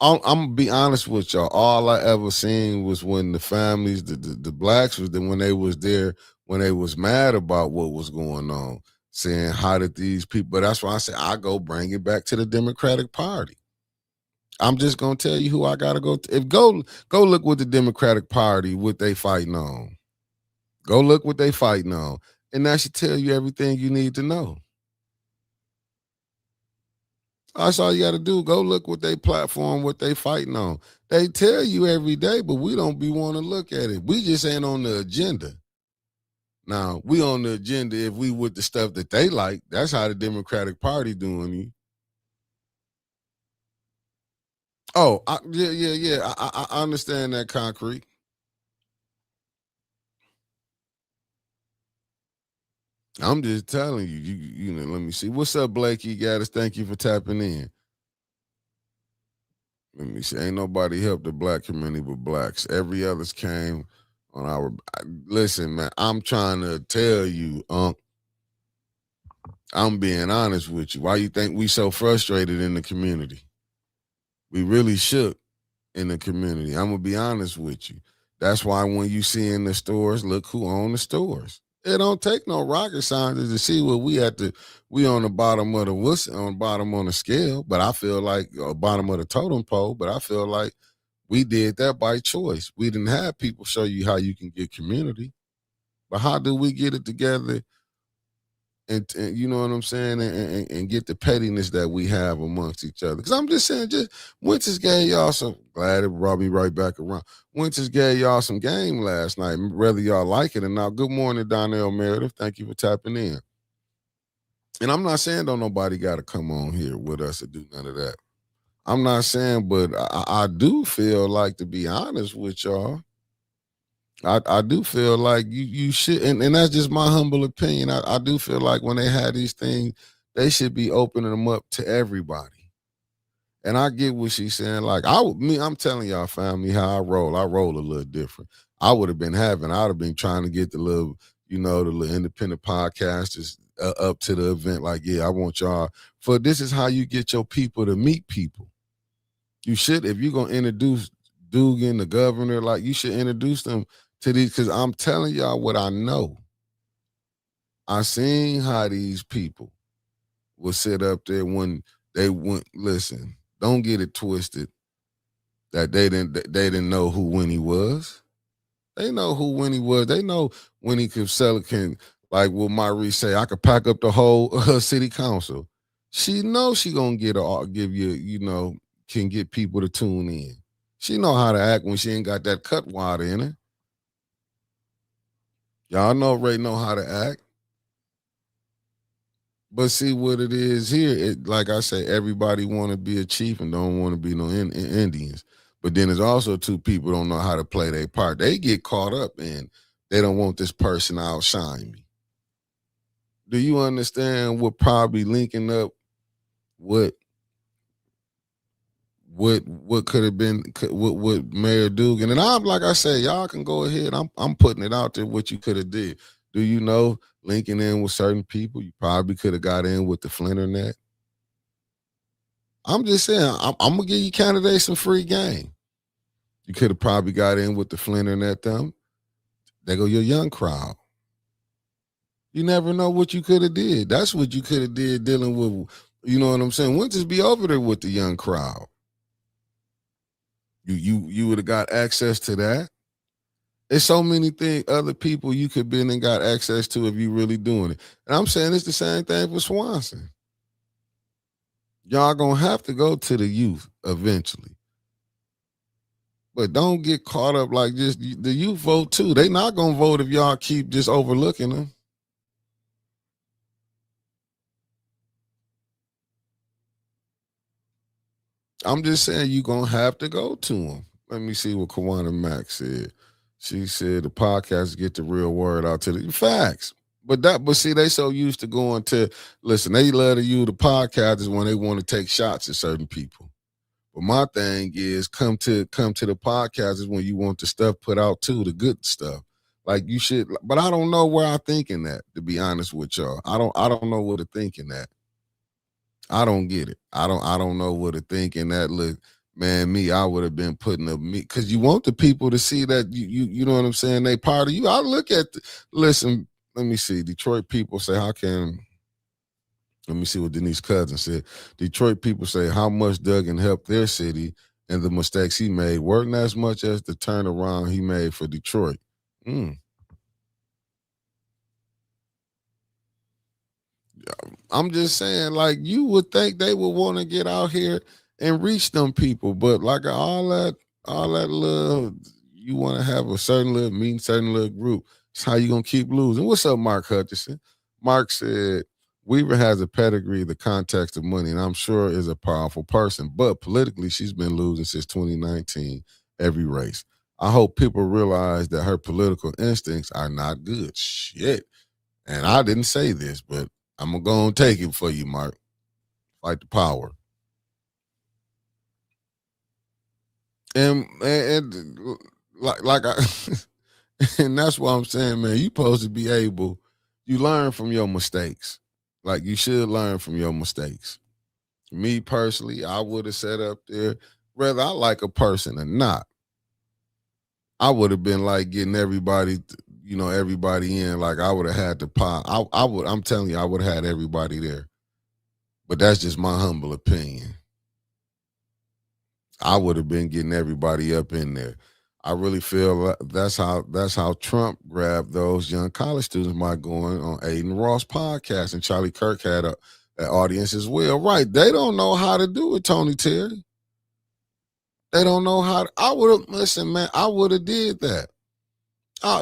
gonna be honest with y'all. All I ever seen was when the families, the blacks was when they was there, when they was mad about what was going on, saying how did these people. But that's why I say I go bring it back to the Democratic Party. I'm just gonna tell you who I gotta go. Go look what the Democratic Party, what they fighting on. Go look what they fighting on, and that should tell you everything you need to know. That's all you got to do. Go look what they platform, what they fighting on. They tell you every day, but we don't be want to look at it. We just ain't on the agenda. Now, we on the agenda if we with the stuff that they like. That's how the Democratic Party doing you. Oh, yeah. I understand that, Concrete. I'm just telling you, let me see. What's up, Blakey Gaddis? Thank you for tapping in. Let me see. Ain't nobody helped the black community but blacks. Every others came on our. Listen, man, I'm trying to tell you, I'm being honest with you. Why you think we so frustrated in the community? We really shook in the community. I'm gonna be honest with you. That's why when you see in the stores, look who own the stores. It don't take no rocket scientist to see what we on the bottom of the on the bottom on the scale, but I feel like bottom of the totem pole, but I feel like we did that by choice. We didn't have people show you how you can get community. But how do we get it together and you know what I'm saying, and get the pettiness that we have amongst each other? Because I'm just saying, just Winters gave y'all some. Glad it brought me right back around. Winters gave y'all some game last night, whether y'all like it or not. Good morning, Donnell Meredith. Thank you for tapping in. And I'm not saying don't nobody got to come on here with us or do none of that. I'm not saying, but I do feel like, to be honest with y'all, I do feel like you should, and that's just my humble opinion. I do feel like when they have these things, they should be opening them up to everybody. And I get what she's saying. Like I'm telling y'all, family, how I roll. I roll a little different. I would have been trying to get the little, the little independent podcasters up to the event. Like, yeah, I want y'all. This is how you get your people to meet people. You should, if you're gonna introduce Dugan, the governor, like, you should introduce them to these, because I'm telling y'all what I know. I seen how these people would sit up there when they went. Listen, don't get it twisted that they didn't know who Winnie was. They know who Winnie was. They know Winnie could sell it. Like what Marie say, I could pack up the whole city council. She knows she gonna give you, can get people to tune in. She know how to act when she ain't got that cut water in her. Y'all already know how to act. But see what it is here. Like I say, everybody want to be a chief and don't want to be no Indians. But then there's also two people don't know how to play their part. They get caught up in, they don't want this person to outshine me. Do you understand what probably linking up what could have been with Mayor Dugan? And I'm, like I say, y'all can go ahead. I'm putting it out there what you could have did. Do you know, linking in with certain people, you probably could have got in with the Flinter net? I'm just saying, I'm gonna give you candidates some free game. You could have probably got in with the Flinter net them. They go your young crowd. You never know what you could have did. That's what you could have did dealing with, you know what I'm saying? Winters be over there with the young crowd. You would have got access to that. There's so many things, other people you could be in and got access to if you really doing it. And I'm saying it's the same thing for Swanson. Y'all gonna have to go to the youth eventually. But don't get caught up like this. The youth vote too. They not gonna vote if y'all keep just overlooking them. I'm just saying you gonna have to go to them. Let me see what Kawana Max said. She said the podcast get the real word out to the facts. But see, they so used to going to, listen, they love to use the podcasters when they want to take shots at certain people. But my thing is come to the podcasters when you want the stuff put out too, the good stuff. Like you should, but I don't know where I thinking that, to be honest with y'all. I don't know what to thinking that. I don't get it. I don't know what to think in that. Look, man, I would have been putting up me, because you want the people to see that you know what I'm saying, they part of you. I look at listen, let me see. Detroit people say, let me see what Denise Cousins said. Detroit people say how much Duggan helped their city and the mistakes he made weren't as much as the turnaround he made for Detroit. I'm just saying, like, you would think they would want to get out here and reach them people, but like all that little, you want to have a certain little meeting, certain little group. It's how you gonna keep losing. What's up, Mark Hutchison? Mark said Weaver has a pedigree, the context of money, and I'm sure is a powerful person, but politically she's been losing since 2019 every race. I hope people realize that her political instincts are not good. Shit. And I didn't say this, but I'm going to go and take it for you, Mark. Fight the power. And like I, and that's why I'm saying, man, you supposed to be able, you learn from your mistakes. Like, you should learn from your mistakes. Me personally, I would have sat up there, whether I like a person or not. I would have been like getting everybody everybody in. Like I would have had the pot. I'm telling you, I would have had everybody there. But that's just my humble opinion. I would have been getting everybody up in there. I really feel that's how Trump grabbed those young college students by going on Aiden Ross podcast, and Charlie Kirk had an audience as well. Right? They don't know how to do it, Tony Terry. They don't know how. I would have listen, man. I would have did that.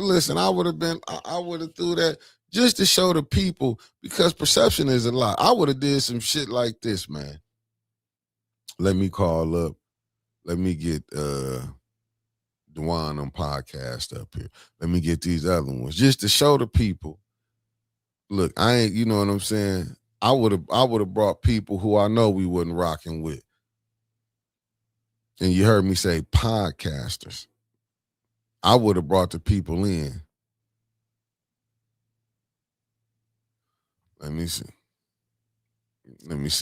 Listen, I would have threw that just to show the people, because perception is a lot. I would have did some shit like this, man. Let me call up. Let me get Dewan on podcast up here. Let me get these other ones just to show the people. Look, I ain't. You know what I'm saying? I would have brought people who I know we wasn't rocking with. And you heard me say podcasters. I would have brought the people in. Let me see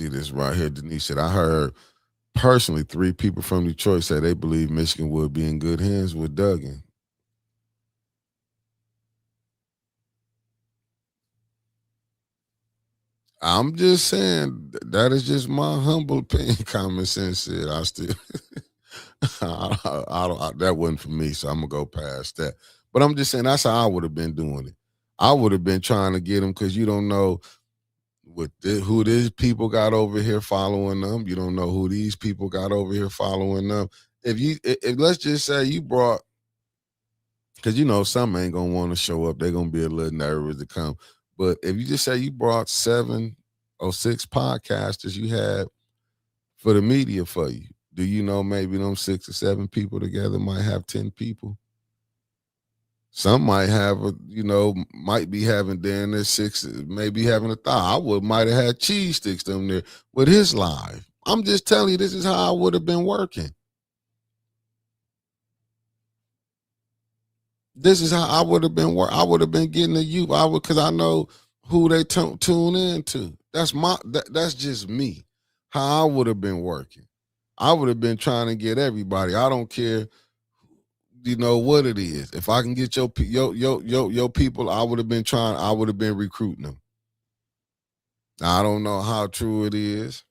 this right here. Denise said, I heard personally 3 people from Detroit say they believe Michigan would be in good hands with Duggan. I'm just saying, that is just my humble opinion. Common sense said, I still, that wasn't for me, so I'm going to go past that. But I'm just saying, that's how I would have been doing it. I would have been trying to get them, because you don't know who these people got over here following them. You don't know who these people got over here following them. If let's just say you brought, because some ain't going to want to show up. They're going to be a little nervous to come. But if you just say you brought 7 or 6 podcasters you had for the media for you, do you know maybe them 6 or 7 people together might have 10 people? Some might have, might be having down there 6, maybe having 1,000. I might have had cheese sticks them there with his live. I'm just telling you, this is how I would have been working. This is how I would have been working. I would have been getting the youth. Because I know who they tune into. That's just me. How I would have been working. I would have been trying to get everybody. I don't care. What it is. If I can get your people, I would have been recruiting them. I don't know how true it is,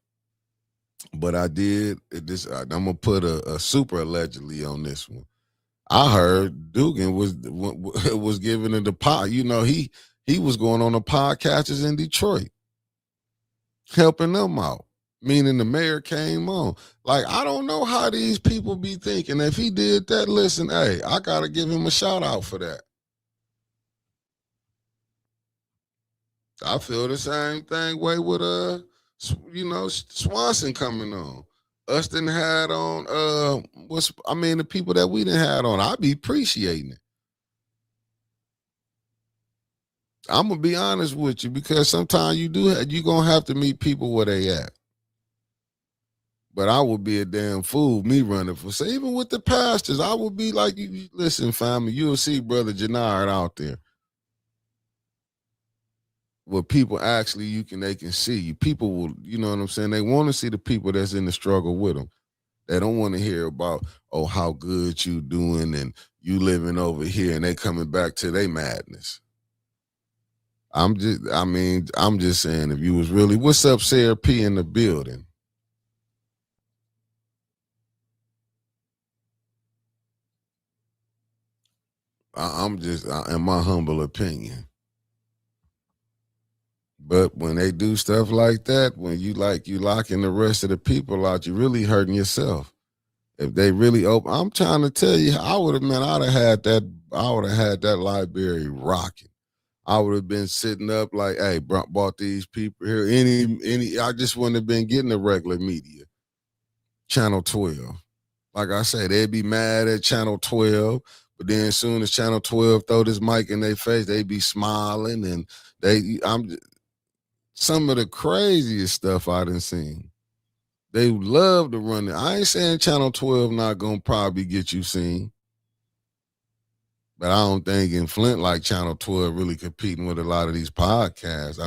but I did. I'm gonna put a super allegedly on this one. I heard Dugan was giving a deposit. He was going on the podcasters in Detroit, helping them out. Meaning the mayor came on. Like, I don't know how these people be thinking. If he did that, listen, hey, I got to give him a shout out for that. I feel the same thing way with, Swanson coming on. Us didn't had on, the people that we didn't had on, I be appreciating it. I'm going to be honest with you, because sometimes you're going to have to meet people where they at. But I would be a damn fool, me running for say. Even with the pastors, I would be like, listen, family, you'll see Brother Jannard out there. Where people actually they can see you. People will, you know what I'm saying? They want to see the people that's in the struggle with them. They don't want to hear about, how good you doing and you living over here, and they coming back to their madness. I'm just saying, if you was really, what's up, Sarah P in the building? I'm just, in my humble opinion. But when they do stuff like that, when you locking the rest of the people out, you're really hurting yourself. If they really open, I'm trying to tell you, I'd have had that library rocking. I would have been sitting up like, hey, bought these people here. I just wouldn't have been getting the regular media. Channel 12. Like I said, they'd be mad at Channel 12. But then as soon as Channel 12 throw this mic in their face, they be smiling, and some of the craziest stuff I done seen. They love to run it. I ain't saying Channel 12 not gonna probably get you seen, but I don't think in Flint like Channel 12 really competing with a lot of these podcasts.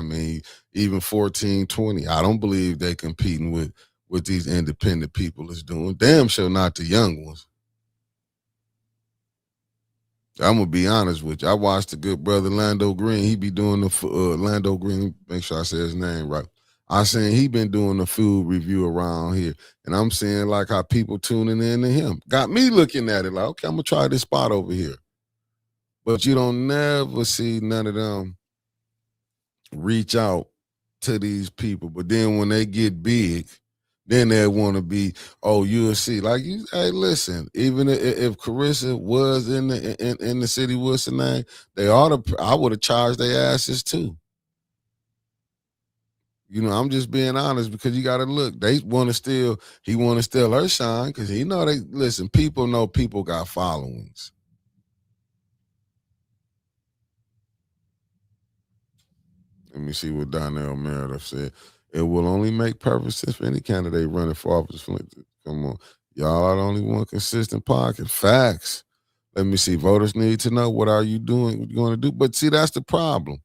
Even 1420, I don't believe they competing with these independent people is doing. Damn sure not the young ones. I'm gonna be honest with you. I watched the good brother Lando Green. He be doing the Lando Green. Make sure I say his name right. I seen he been doing the food review around here, and I'm seeing like how people tuning in to him. Got me looking at it like, okay, I'm gonna try this spot over here. But you don't never see none of them reach out to these people. But then when they get big, then they want to be, oh, you'll see. Like you, hey, listen. Even if Carissa was in the city, what's the name? They ought to. I would have charged their asses too. You know, I'm just being honest because you got to look. They want to steal. He want to steal her shine because he know they listen. People know people got followings. Let me see what Donnell Meredith said. It will only make perfect sense for any candidate running for office. Come on. Y'all are the only one consistent podcast. Facts. Let me see. Voters need to know what are you doing, what you going to do. But see, that's the problem.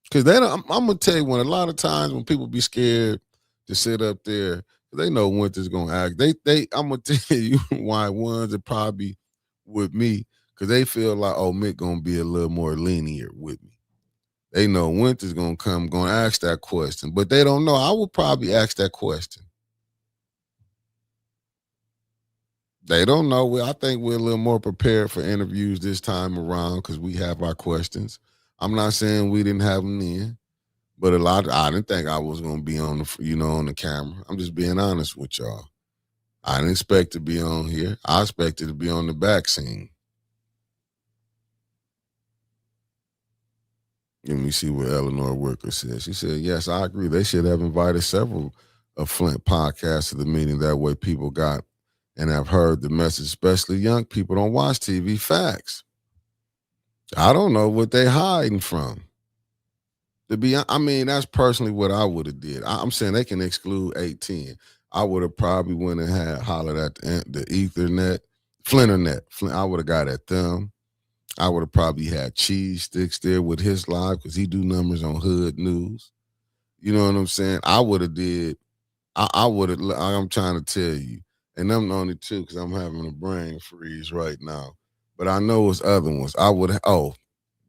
Because they don't, I'm going to tell you, when a lot of times when people be scared to sit up there, they know Winter's going to act. I'm going to tell you why ones are probably with me, because they feel like, oh, Mick going to be a little more lenient with me. They know Winter's gonna come, gonna ask that question, but they don't know. I would probably ask that question. They don't know. I think we're a little more prepared for interviews this time around because we have our questions. I'm not saying we didn't have them then, but I didn't think I was gonna be on the camera. I'm just being honest with y'all. I didn't expect to be on here. I expected to be on the back scene. Let me see what Eleanor Worker said. She said, yes, I agree. They should have invited several of Flint podcasts to the meeting. That way people got and have heard the message, especially young people don't watch TV. Facts. I don't know what they hiding from. That's personally what I would have did. I'm saying they can exclude 810. I would have probably went and had hollered at the Ethernet, Flinternet. I would have got at them. I would have probably had Cheese Sticks there with his live because he do numbers on Hood News. You know what I'm saying? I would have did. I would have. I'm trying to tell you, and I'm the only two because I'm having a brain freeze right now. But I know it's other ones. I would have. Oh,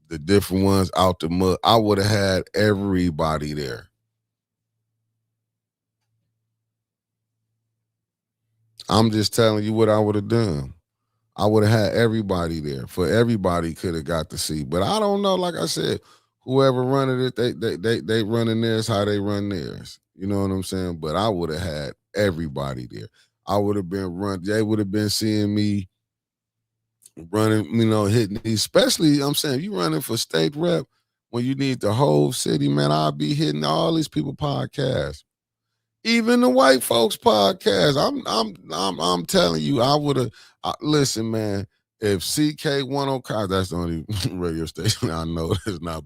the different ones out the mud. I would have had everybody there. I'm just telling you what I would have done. I would have had everybody there. For everybody could have got to see. But I don't know. Like I said, whoever running it, they running theirs how they run theirs. You know what I'm saying? But I would have had everybody there. I would have been They would have been seeing me running, hitting these. Especially, I'm saying, you running for state rep when you need the whole city, man. I'll be hitting all these people podcasts. Even the white folks podcast. I'm telling you, I would have. Listen, man. If CK10, that's the only radio station I know. It's not.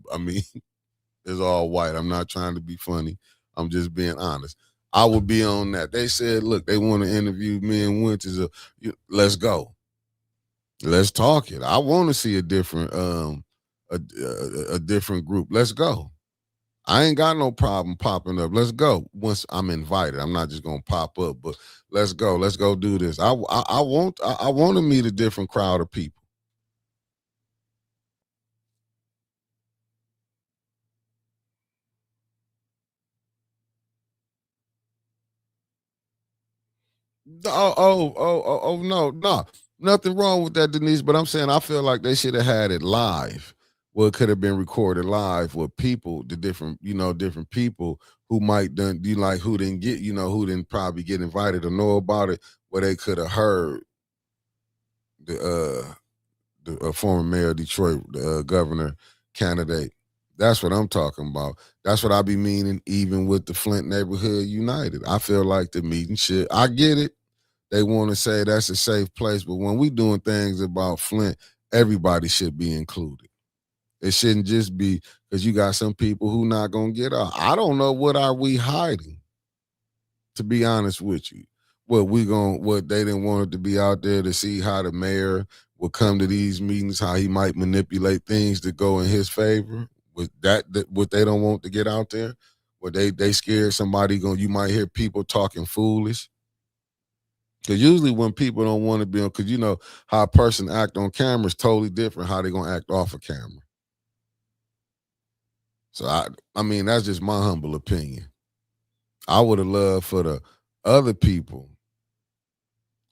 It's all white. I'm not trying to be funny. I'm just being honest. I would be on that. They said, look, they want to interview me and Winters. Let's go. Let's talk it. I want to see a different a different group. Let's go. I ain't got no problem popping up. Let's go. Once I'm invited, I'm not just gonna pop up, but let's go. Let's go do this. I want to meet a different crowd of people. No, nothing wrong with that, Denise. But I'm saying I feel like they should have had it live. Well, it could have been recorded live with people, the different people who might done you like who didn't get, who didn't probably get invited or know about it, where they could have heard the former mayor of Detroit, the governor candidate. That's what I'm talking about. That's what I be meaning. Even with the Flint Neighborhood United, I feel like the meeting should. I get it. They want to say that's a safe place, but when we doing things about Flint, everybody should be included. It shouldn't just be because you got some people who not gonna get out. I don't know what are we hiding, to be honest with you. What they didn't want it to be out there to see how the mayor would come to these meetings, how he might manipulate things to go in his favor. With that what they don't want to get out there, where they scared somebody you might hear people talking foolish. Because usually when people don't want to be on, because you know how a person act on camera is totally different how they gonna act off a camera. So I mean that's just my humble opinion. I would have loved for the other people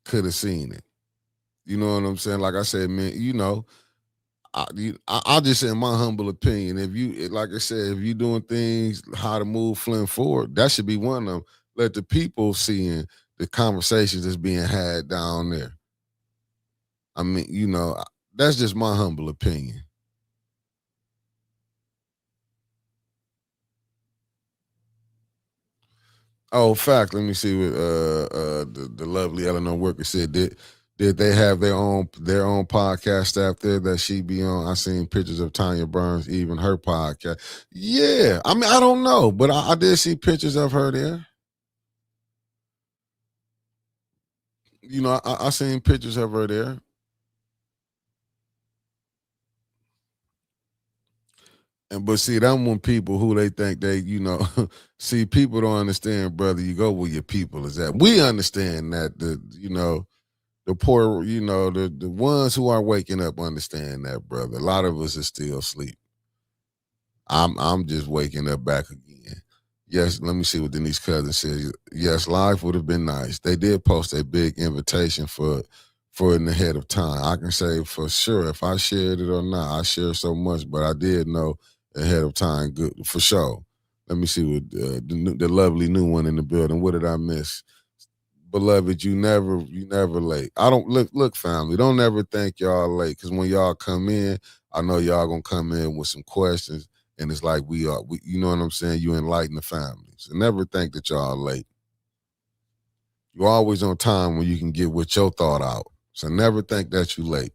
could have seen it. You know what I'm saying? Like I said, man, you know, I just say in my humble opinion, if you like I said, if you doing things how to move Flint forward, that should be one of them. Let the people seeing the conversations that's being had down there. I mean, you know, that's just my humble opinion. Oh, fact. Let me see what the lovely Eleanor Worker said. Did they have their own podcast staff there that she be on? I seen pictures of Tanya Burns, even her podcast. Yeah, I mean I don't know, but I did see pictures of her there. You know, I seen pictures of her there. And but see, them when people who they think they, you know, see people don't understand, brother. You go where your people is at. We understand that the poor, the ones who are waking up understand that, brother. A lot of us are still asleep. I'm just waking up back again. Yes, let me see what Denise Cousin says. Yes, life would have been nice. They did post a big invitation for it ahead of time. I can say for sure if I shared it or not. I shared so much, but I did know ahead of time. Good for sure. Let me see what the lovely new one in the building. What did I miss? Beloved, you never late. I don't look family. Don't ever think y'all late because when y'all come in, I know y'all gonna come in with some questions, and it's like you know what I'm saying. You enlighten the family, so never think that y'all late. You're always on time when you can get what your thought out. So never think that you late.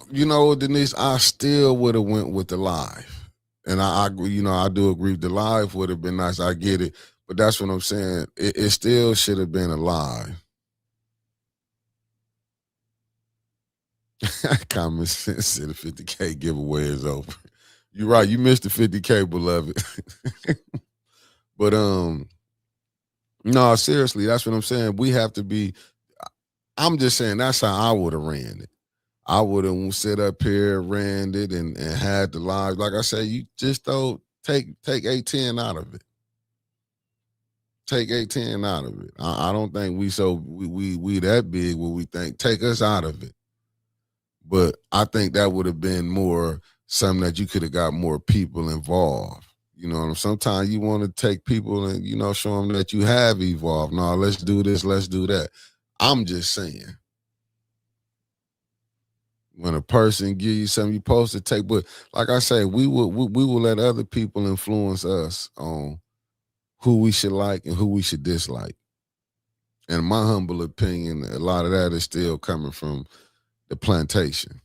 You know, Denise, I still would have went with the live, and I agree. You know, I do agree. The live would have been nice. I get it, but that's what I'm saying. It still should have been a live. Common sense said the 50K giveaway is over. You're right. You missed the 50K, beloved. But no, seriously, that's what I'm saying. We have to be. I'm just saying that's how I would have ran it. I would have sit up here, ran it, and had the live. Like I said, you just don't take 810 out of it. Take 810 out of it. I don't think we that big where we think take us out of it. But I think that would have been more something that you could have got more people involved. You know, sometimes you want to take people and show them that you have evolved. No, let's do this, let's do that. I'm just saying, when a person give you something, you supposed to take. But like I say, we will let other people influence us on who we should like and who we should dislike. And in my humble opinion, a lot of that is still coming from the plantation.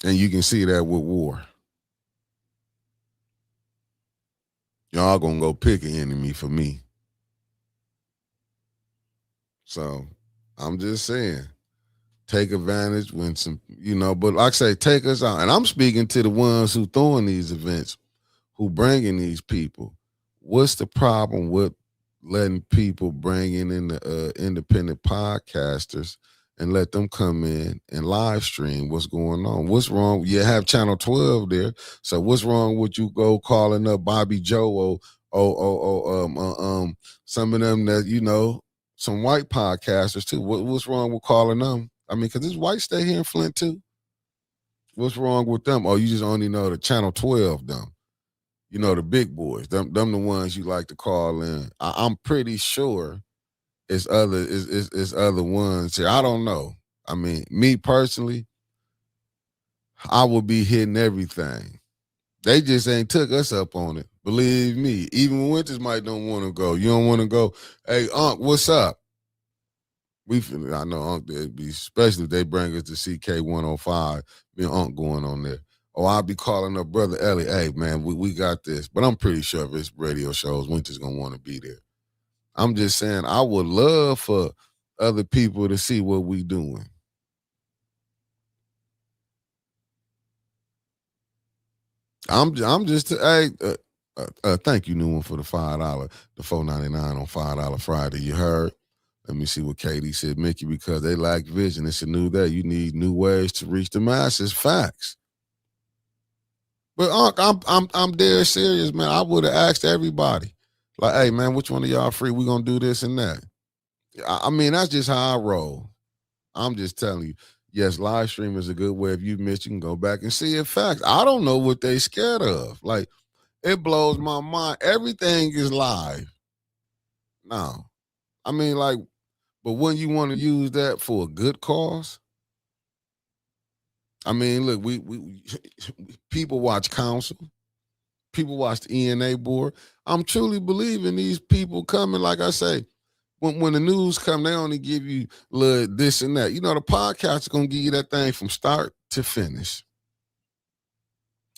And you can see that with war. Y'all gonna go pick an enemy for me. So I'm just saying, take advantage when but like I say, take us out. And I'm speaking to the ones who throwing these events, who bringing these people. What's the problem with letting people bring in the independent podcasters and let them come in and live stream what's going on? What's wrong? You have Channel 12 there, so what's wrong with you go calling up Bobby Joe some of them that some white podcasters too? What's wrong with calling them? I mean, because this white stay here in Flint too. What's wrong with them? Oh, you just only know the Channel 12 them. The big boys, them the ones you like to call in. I'm pretty sure it's other ones here. I don't know. I mean, me personally, I would be hitting everything. They just ain't took us up on it. Believe me. Even when Winters might don't want to go. You don't want to go. Hey, Unc, what's up? I know Unc, they'd be, especially if they bring us to CK 105. Me and Unc going on there. Oh, I'll be calling up Brother Ellie. Hey, man, we got this. But I'm pretty sure if it's radio shows, Winter's going to want to be there. I'm just saying I would love for other people to see what we doing. I'm just hey. Thank you, new one, for the $5, the $4.99 on $5 Friday. You heard? Let me see what Katie said, Mickey. Because they lack vision. It's a new day. You need new ways to reach the masses. Facts. But Unc, I'm dead serious, man. I would have asked everybody, like, hey, man, which one of y'all free? We gonna do this and that. I mean, that's just how I roll. I'm just telling you. Yes, live stream is a good way. If you missed, you can go back and see it. Facts. I don't know what they scared of. Like, it blows my mind. Everything is live. No. I mean, like, but when you want to use that for a good cause, I mean, look, we people watch council, people watch the ENA board. I'm truly believing these people coming, like I say, when the news come, they only give you this and that. You know, the podcast is gonna give you that thing from start to finish.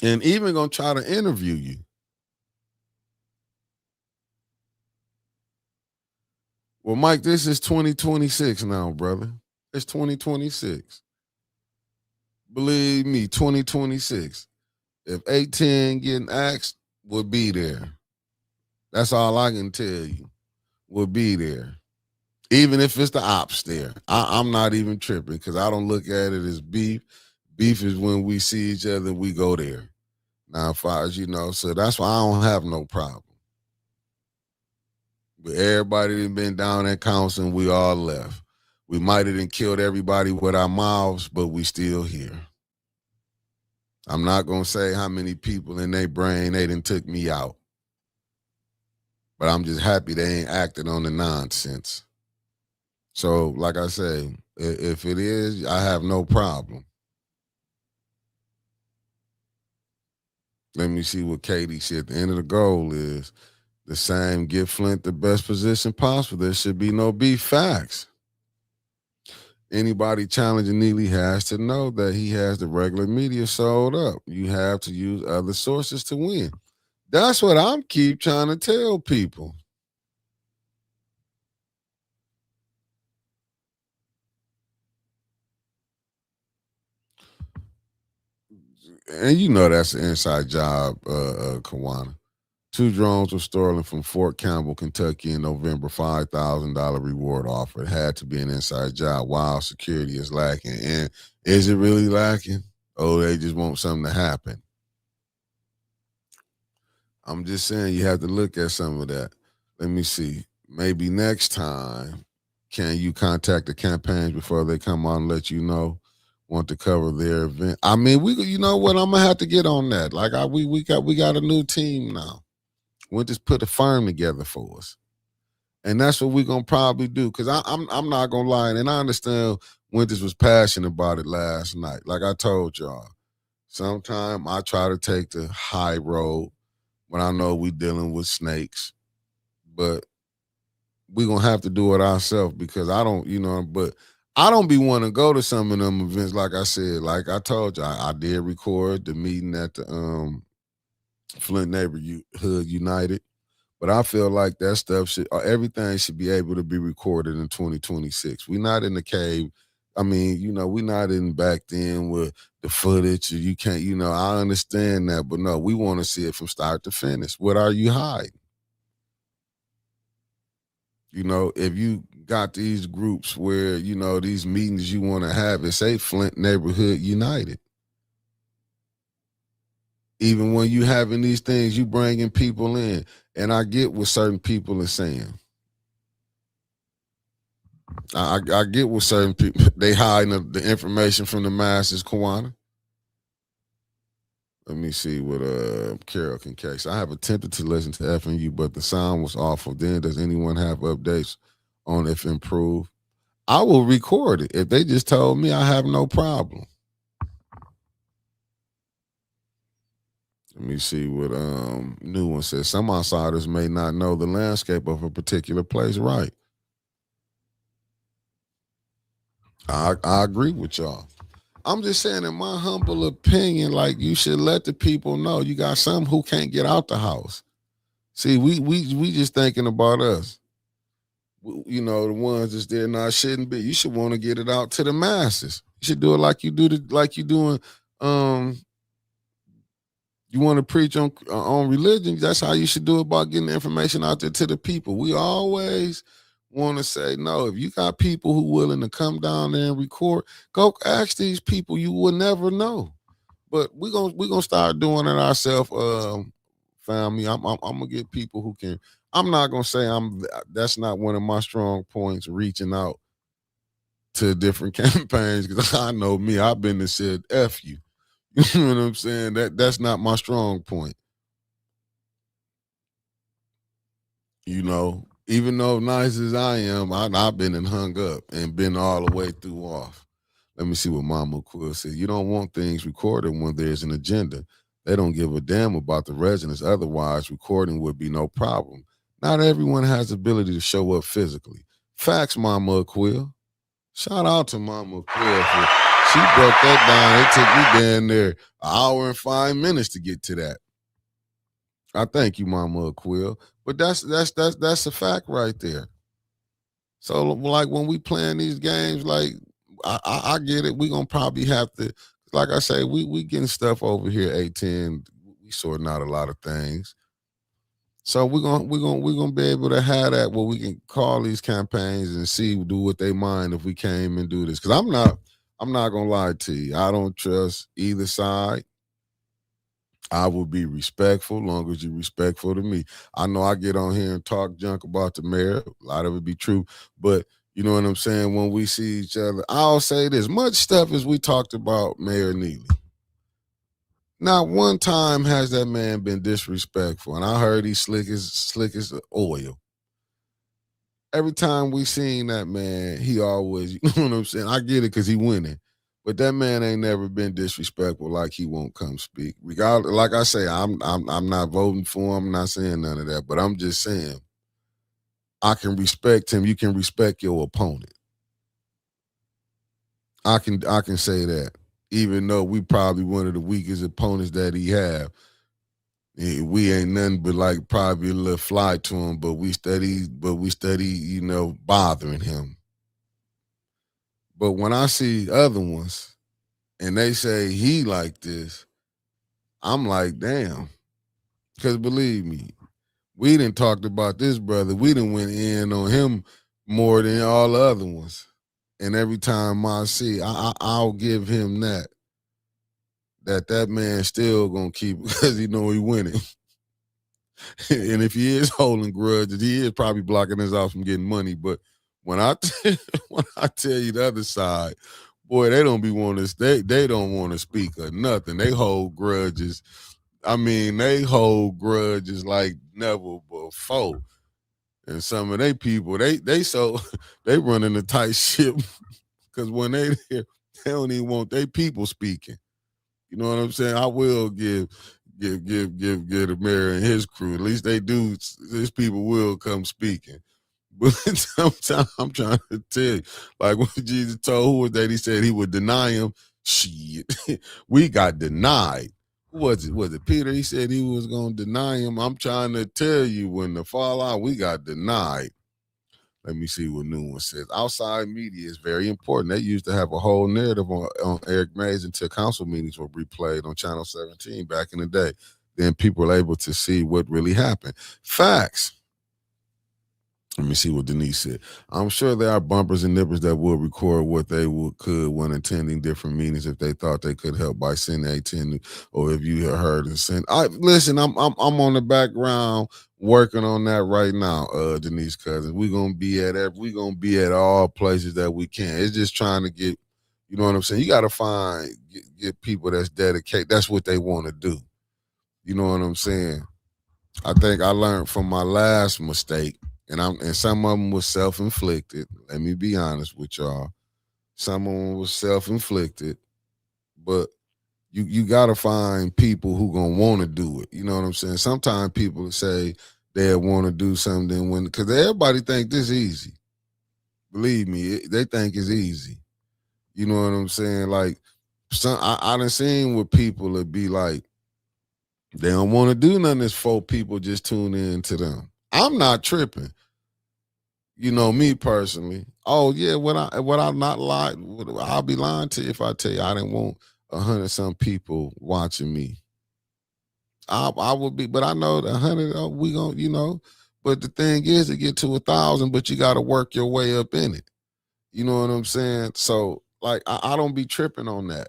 And even gonna try to interview you. Well, Mike, this is 2026 now, brother. It's 2026. Believe me, 2026. If 810 getting asked, we'll be there. That's all I can tell you. We'll be there. Even if it's the ops there. I'm not even tripping because I don't look at it as beef. Beef is when we see each other, we go there. Now, as far as you know, so that's why I don't have no problem. But everybody that been down at council and we all left. We might have killed everybody with our mouths, but we still here. I'm not going to say how many people in their brain they done took me out. But I'm just happy they ain't acting on the nonsense. So, like I say, if it is, I have no problem. Let me see what Katie said. At the end of the goal is the same. Give Flint the best position possible. There should be no beef. Facts. Anybody challenging Neely has to know that he has the regular media sold up. You have to use other sources to win. That's what I'm keep trying to tell people. And you know that's an inside job, Kawana. 2 drones were stolen from Fort Campbell, Kentucky in November. $5,000 reward offer. It had to be an inside job. Wow, security is lacking. And is it really lacking? Oh, they just want something to happen. I'm just saying you have to look at some of that. Let me see. Maybe next time, can you contact the campaigns before they come on and let you know? Want to cover their event? I mean, you know what? I'm gonna have to get on that. Like we got a new team now. We'll just put a firm together for us. And that's what we're gonna probably do. Cause I'm not gonna lie, and I understand Winters was passionate about it last night. Like I told y'all, sometimes I try to take the high road when I know we dealing with snakes. But we're gonna have to do it ourselves because I don't, but I don't be wanting to go to some of them events. Like I said, like I told you, I did record the meeting at the Flint Neighborhood United. But I feel like that stuff everything should be able to be recorded in 2026. We're not in the cave. I mean, we're not in back then with the footage. You can't, I understand that, but no, we want to see it from start to finish. What are you hiding? If you got these groups where, these meetings you want to have, it say Flint Neighborhood United. Even when you having these things, you bringing people in. And I get what certain people are saying. I get what certain people, they hiding the information from the masses, Kawana. Let me see what Carol can catch. I have attempted to listen to FNU, but the sound was awful. Then does anyone have updates on if improved? I will record it. If they just told me, I have no problem. Let me see what new one says. Some outsiders may not know the landscape of a particular place. Right. I agree with y'all. I'm just saying, in my humble opinion, like you should let the people know you got some who can't get out the house. See, we just thinking about us. The ones that's there now shouldn't be. You should want to get it out to the masses. You should do it like you doing You want to preach on religion? That's how you should do it, about getting the information out there to the people. We always want to say, no, if you got people who willing to come down there and record, go ask these people. You will never know. But we gonna start doing it ourselves, family. I'm gonna get people who can. I'm not gonna say I'm. That's not one of my strong points. Reaching out to different campaigns, because I know me. I've been and said "f you." You know what I'm saying? That's not my strong point. You know, even though nice as I am, I've been and hung up and been all the way through off. Let me see what Mama Quill said. You don't want things recorded when there's an agenda. They don't give a damn about the residents. Otherwise, recording would be no problem. Not everyone has the ability to show up physically. Facts, Mama Quill. Shout out to Mama Quill for she broke that down. It took me down there an hour and 5 minutes to get to that. I thank you, Mama Quill. But that's a fact right there. So like when we playing these games, like I get it. We gonna probably have to, like I say, we getting stuff over here. 810, we sorting out a lot of things. So we're gonna be able to have that where we can call these campaigns and see do what they mind if we came and do this. Because I'm not gonna lie to you. I don't trust either side. I will be respectful long as you're respectful to me. I know I get on here and talk junk about the mayor. A lot of it be true. But you know what I'm saying? When we see each other, I'll say this. Much stuff as we talked about Mayor Neely. Not one time has that man been disrespectful. And I heard he's slick as oil. Every time we seen that man, he always, you know what I'm saying? I get it because he winning. But that man ain't never been disrespectful like he won't come speak. Regardless, like I say, I'm not voting for him. I'm not saying none of that. But I'm just saying, I can respect him. You can respect your opponent. I can say that. Even though we probably one of the weakest opponents that he have. We ain't nothing but like probably a little fly to him, but we study, you know, bothering him. But when I see other ones and they say he like this, I'm like, damn. Because believe me, we done talked about this brother. We done went in on him more than all the other ones. And every time I see, I'll give him that man still gonna keep because he know he winning. And if he is holding grudges, he is probably blocking us off from getting money. But when I when I tell you the other side, boy, they don't be wanting to. They don't want to speak or nothing. They hold grudges. I mean, they hold grudges like never before. And some of they people, they so they running a tight ship because when they don't even want their people speaking. You know what I'm saying? I will give the mayor and his crew. At least they do. These people will come speaking. But sometimes I'm trying to tell you, like when Jesus told who was that? He said he would deny him. Shit, we got denied. Who was it? Was it Peter? He said he was going to deny him. I'm trying to tell you, when the fallout, we got denied. Let me see what new one says. Outside media is very important. They used to have a whole narrative on Eric Mays until council meetings were replayed on Channel 17 back in the day. Then people were able to see what really happened. Facts. Let me see what Denise said. I'm sure there are bumpers and nippers that will record what they could when attending different meetings if they thought they could help by sending 810, or if you heard and send. Listen. I'm on the background working on that right now, Denise Cousins. We're gonna be at all places that we can. It's just trying to get, you know what I'm saying? You gotta get people that's dedicated. That's what they want to do. You know what I'm saying? I think I learned from my last mistake, and some of them was self-inflicted. Let me be honest with y'all. Some of them was self-inflicted, but you gotta find people who gonna want to do it. You know what I'm saying? Sometimes people say they want to do something because everybody think this easy. Believe me, they think it's easy. You know what I'm saying? Like I done seen with people that be like, they don't want to do nothing. This folk people just tune in to them. I'm not tripping. You know me personally. Oh yeah, what I not lie? I'll be lying to you if I tell you I didn't want 100 some people watching me. I would be, but I know the 100, we gonna, but the thing is to get to 1,000, but you got to work your way up in it. You know what I'm saying? So like, I don't be tripping on that.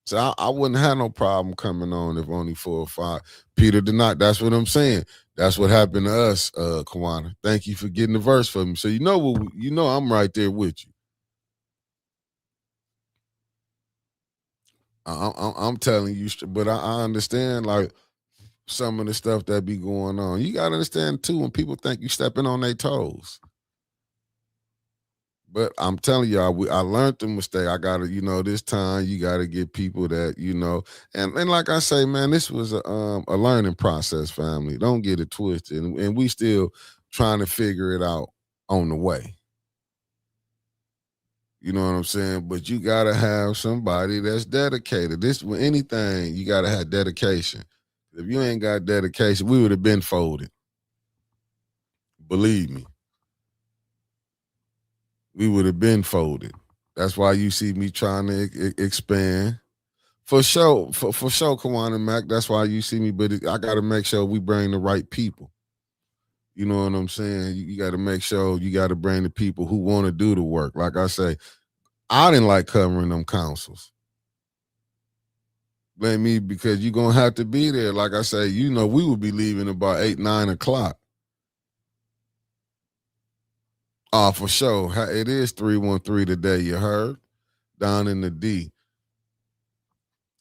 So I wouldn't have no problem coming on if only 4 or 5. Peter did not. That's what I'm saying. That's what happened to us, Kawana. Thank you for getting the verse for me. So I'm right there with you. I'm telling you, but I understand like some of the stuff that be going on. You gotta understand too when people think you stepping on their toes. But I'm telling y'all, I learned the mistake. I gotta, this time you gotta get people that, and like I say, man, this was a learning process, family. Don't get it twisted, and we still trying to figure it out on the way. You know what I'm saying? But you gotta have somebody that's dedicated. This with anything, you gotta have dedication. If you ain't got dedication, we would have been folded. Believe me. We would have been folded. That's why you see me trying to expand. For sure, for sure, Kawan and Mac. That's why you see me, but I got to make sure we bring the right people. You know what I'm saying? You got to make sure you got to bring the people who want to do the work. Like I say, I didn't like covering them councils. Blame me because you're going to have to be there. Like I say, we would be leaving about 8, 9 o'clock. For sure. It is 313 today, you heard? Down in the D.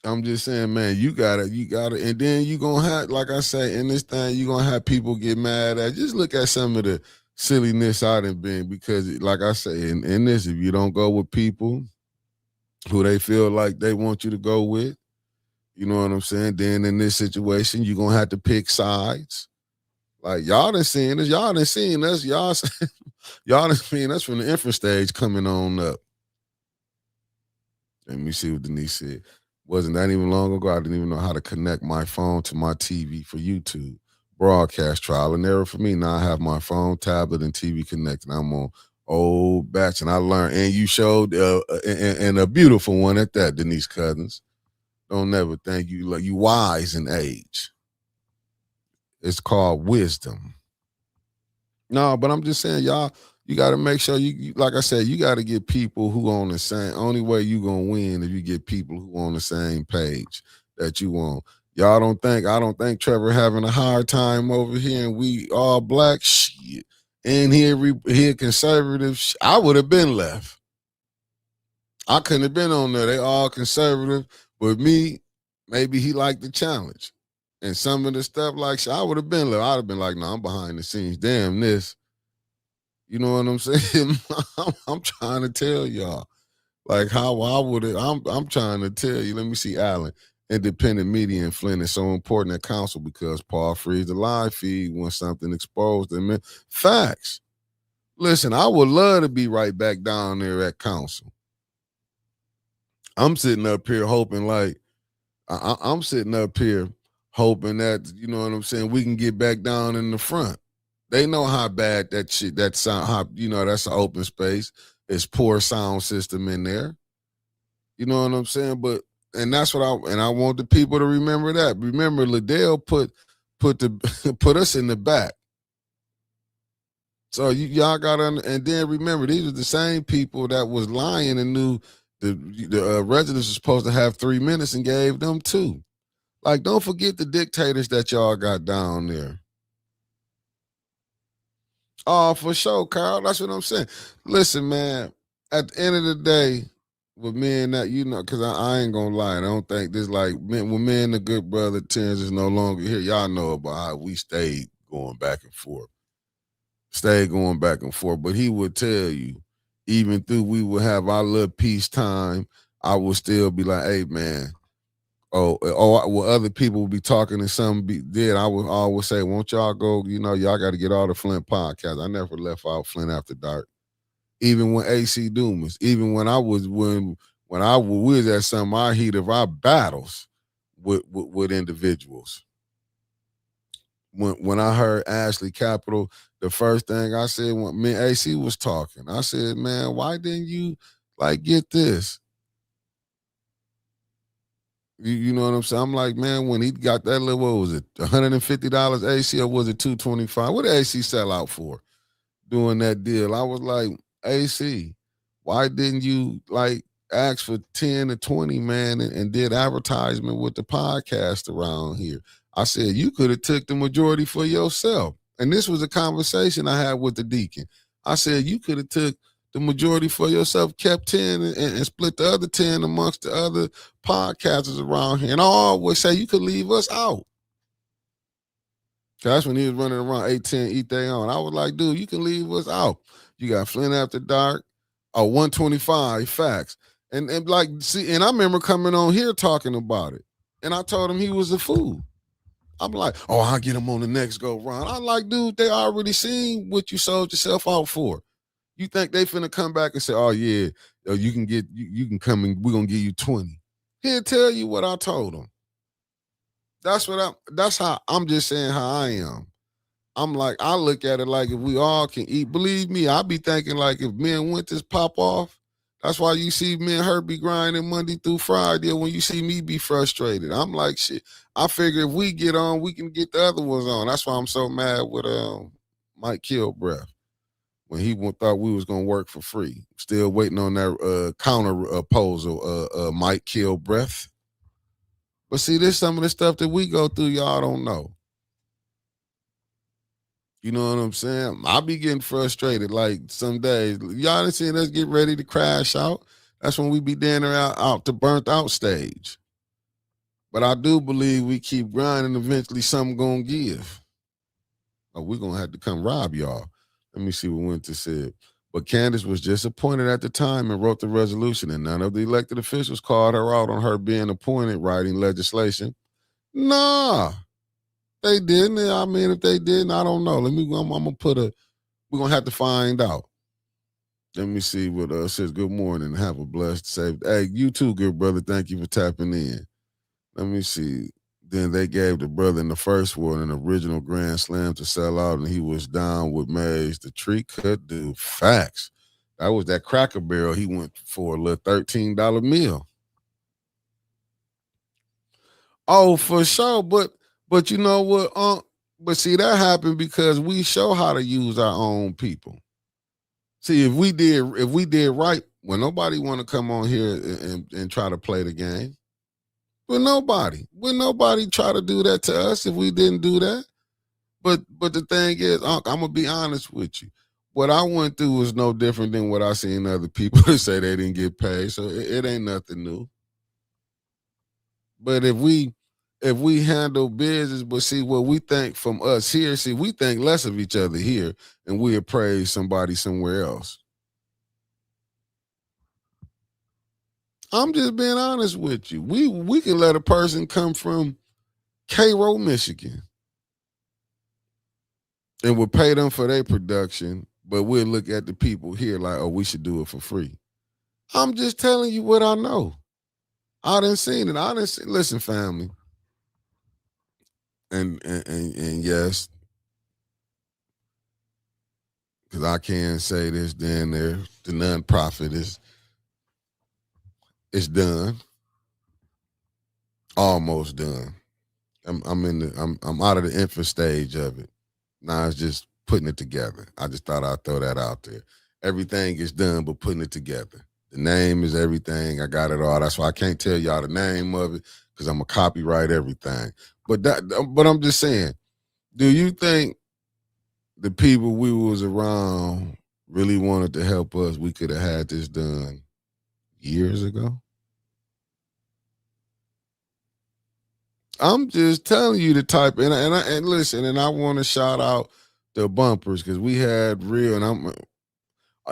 I'm just saying, man, you gotta, and then you gonna have, like I say, in this thing, you gonna have people get mad at. Just look at some of the silliness I done been, because like I say, in this, if you don't go with people who they feel like they want you to go with, you know what I'm saying? Then in this situation, you're gonna have to pick sides. Like y'all done seen us, y'all done seen us, y'all done seen us from the infant stage coming on up. Let me see what Denise said. Wasn't that even long ago? I didn't even know how to connect my phone to my TV for YouTube. Broadcast trial and error for me. Now I have my phone, tablet, and TV connected. I'm on old batch, and I learned. And you showed, and a beautiful one at that, Denise Cousins. Don't never think you wise in age. It's called wisdom. No, but I'm just saying, y'all, you got to make sure you, like I said, you got to get people who on the same. Only way you gonna win if you get people who on the same page that you want. I don't think Trevor having a hard time over here, and we all black shit. And here conservative. I would have been left. I couldn't have been on there. They all conservative, but me, maybe he liked the challenge. And some of the stuff like I would have been left. I'd have been like, no, I'm behind the scenes. Damn this. You know what I'm saying? I'm trying to tell y'all. Like how I would have, I'm trying to tell you. Let me see, Allen. Independent media in Flint is so important at council because Paul frees the live feed when something exposed them. Facts. Listen, I would love to be right back down there at council. I'm sitting up here hoping like, I'm sitting up here hoping that, you know what I'm saying, we can get back down in the front. They know how bad that shit, that sound, how, that's an open space. It's poor sound system in there. You know what I'm saying? And that's what I want the people to remember that. Remember, Liddell put us in the back. So y'all got to, and then remember, these are the same people that was lying and knew the residents were supposed to have 3 minutes and gave them 2. Like, don't forget the dictators that y'all got down there. Oh, for sure, Carl. That's what I'm saying. Listen, man, at the end of the day, with me and that, because I ain't going to lie. I don't think this, like, when me and the good brother Terrence is no longer here, y'all know about how we stayed going back and forth. But he would tell you, even through we would have our little peace time, I would still be like, hey, man, well, other people would be talking and something did. I would always say, won't y'all go, y'all got to get all the Flint podcasts. I never left out Flint After Dark. Even when AC Dumas, even when we was at some of our heat of our battles with individuals. When I heard Ashley Capital, the first thing I said when me and AC was talking, I said, man, why didn't you like get this? You know what I'm saying? I'm like, man, when he got that little, what was it, $150 AC or was it 225? What did AC sell out for doing that deal? I was like, AC, why didn't you like ask for 10 to 20, man, and did advertisement with the podcast around here? I said, you could have took the majority for yourself. And this was a conversation I had with the deacon. I said, you could have took the majority for yourself, kept 10 and split the other 10 amongst the other podcasters around here. And I always say you could leave us out. That's when he was running around 810 eat they on. I was like, dude, you can leave us out. You got Flint After Dark, 125 facts. And like, see, and I remember coming on here talking about it. And I told him he was a fool. I'm like, oh, I'll get him on the next go round. I'm like, dude, they already seen what you sold yourself out for. You think they finna come back and say, oh yeah, you can get you can come and we're gonna give you 20. He'll tell you what I told him. That's how I'm just saying how I am. I'm like, I look at it like if we all can eat, believe me, I be thinking like if me and Winters pop off, that's why you see me and her be grinding Monday through Friday when you see me be frustrated. I'm like, shit, I figure if we get on, we can get the other ones on. That's why I'm so mad with Mike Kilbreath when he thought we was gonna work for free. Still waiting on that counter proposal, Mike Kilbreath. But see, this some of the stuff that we go through, y'all don't know. You know what I'm saying? I be getting frustrated. Like some days, y'all done seen us get ready to crash out. That's when we be dinner out to burnt out stage. But I do believe we keep grinding. Eventually, something gonna give. Oh, we're gonna have to come rob y'all. Let me see what Winter said. But Candace was just appointed at the time and wrote the resolution, and none of the elected officials called her out on her being appointed writing legislation. Nah. They didn't. I mean, if they didn't, I don't know. I'm gonna we're gonna have to find out. Let me see what says. Good morning. Have a blessed, safe. Hey, you too, good brother. Thank you for tapping in. Let me see. Then they gave the brother in the first one an original Grand Slam to sell out, and he was down with Mays. The tree could do facts. That was that Cracker Barrel. He went for a little $13 meal. Oh, for sure. But you know what? But see, that happened because we show how to use our own people. See, if we did right, well, nobody want to come on here and try to play the game. Well, nobody. Will nobody try to do that to us if we didn't do that? But the thing is, I'm gonna be honest with you. What I went through was no different than what I seen other people say they didn't get paid. So it ain't nothing new. But if we handle business, but see what we think from us here, see, we think less of each other here and we praise somebody somewhere else. I'm just being honest with you. We can let a person come from Cairo, Michigan, and we'll pay them for their production, but we'll look at the people here like, oh, we should do it for free. I'm just telling you what I know. I done seen it. Listen, family. And yes, because I can say this, then there, the nonprofit is done, almost done. I'm out of the infant stage of it. Now it's just putting it together. I just thought I'd throw that out there. Everything is done, but putting it together. The name is everything. I got it all. That's why I can't tell y'all the name of it because I'm gonna copyright everything. But I'm just saying, do you think the people we was around really wanted to help us? We could have had this done years ago. I'm just telling you the type, and listen, and I want to shout out the bumpers because we had real, and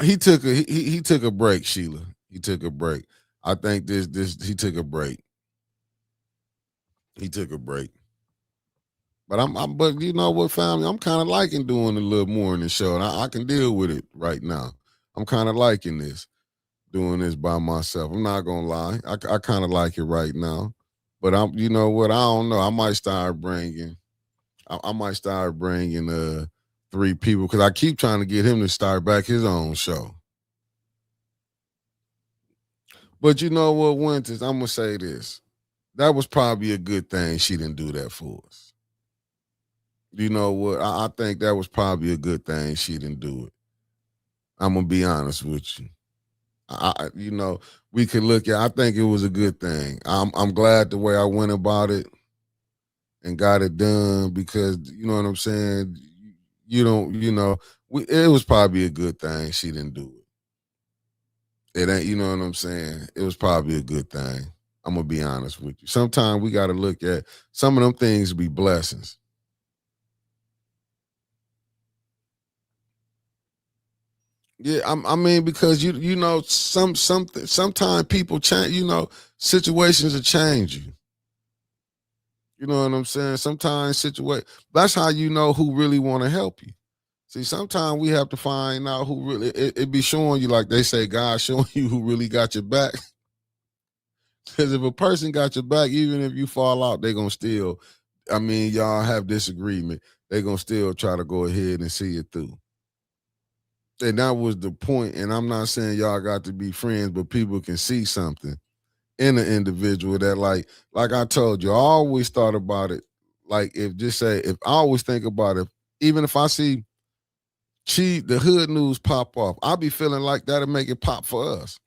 he took a break, Sheila. He took a break. I think he took a break. He took a break. But you know what, family? I'm kind of liking doing a little morning show, and I can deal with it right now. I'm kind of liking this, doing this by myself. I'm not gonna lie. I kind of like it right now. But you know what? I don't know. I might start bringing 3 people because I keep trying to get him to start back his own show. But you know what, Winters? I'm gonna say this. that was probably a good thing she didn't do that for us. You know what? I think that was probably a good thing she didn't do it. I'm gonna be honest with you. You know, we could look at. I think it was a good thing. I'm glad the way I went about it and got it done because you know what I'm saying. You don't, you know, it was probably a good thing she didn't do it. It ain't, you know what I'm saying. It was probably a good thing. I'm gonna be honest with you. Sometimes we got to look at some of them things be blessings. Yeah, I mean because you know sometimes people change. You know situations will change you. You know what I'm saying? Sometimes that's how you know who really want to help you. See, sometimes we have to find out who really it be showing you like they say God showing you who really got your back. Because if a person got your back, even if you fall out, they gonna still. I mean, y'all have disagreement. They gonna still try to go ahead and see it through. And that was the point. And I'm not saying y'all got to be friends, but people can see something in an individual that like I told you, I always thought about it. Like if I always think about it, even if I see the hood news pop off, I'll be feeling like that'll make it pop for us.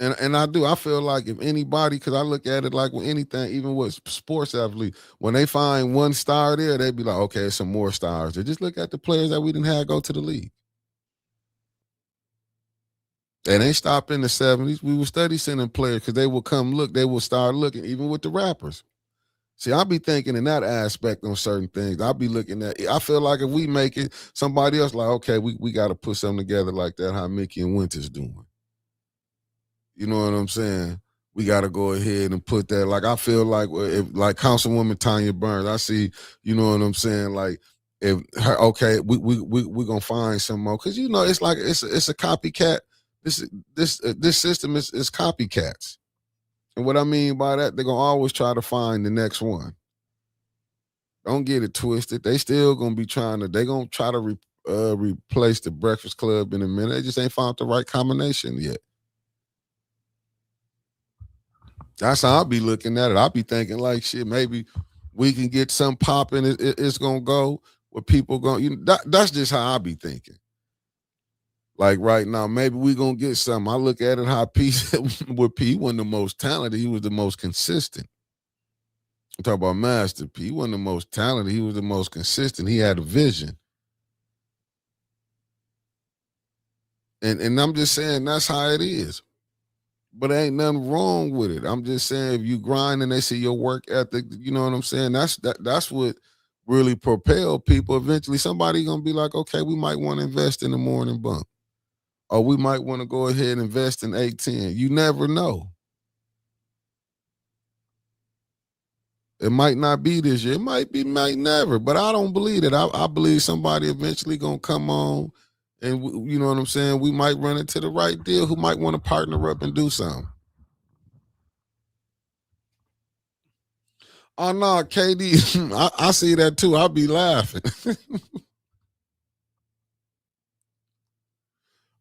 And I do. I feel like if anybody, because I look at it like with anything, even with sports athletes, when they find one star there, they be like, okay, some more stars. They just look at the players that we didn't have go to the league. And they stopped in the 70s. We would study sending players because they would come look, they would start looking, even with the rappers. See, I'll be thinking in that aspect on certain things. I'll be looking at I feel like if we make it, somebody else like, okay, we got to put something together like that, how Mickey and Winter's doing. You know what I'm saying? We got to go ahead and put that. Like I feel like if like Councilwoman Tanya Burns, I see. You know what I'm saying? Like if her, okay, we gonna find some more because you know it's like it's a copycat. This system is copycats, and what I mean by that, they're gonna always try to find the next one. Don't get it twisted. They still gonna be trying to. They gonna try to replace the Breakfast Club in a minute. They just ain't found the right combination yet. That's how I'll be looking at it. I'll be thinking like, shit, maybe we can get some popping. It's gonna go where people going. You know, that's just how I be thinking. Like right now, maybe we gonna get something. I look at it how P with P wasn't the most talented. He was the most consistent. I'm talking about Master P. He wasn't the most talented. He was the most consistent. He had a vision. And I'm just saying that's how it is. But there ain't nothing wrong with it. I'm just saying if you grind and they see your work ethic, you know what I'm saying? That's what really propel people. Eventually somebody gonna be like, okay, we might want to invest in the morning bump. Or we might want to go ahead and invest in 810. You never know. It might not be this year. It might be, might never. But I don't believe it. I believe somebody eventually gonna come on and you know what I'm saying? We might run into the right deal who might want to partner up and do something. Oh no, KD, I see that too. I'll be laughing.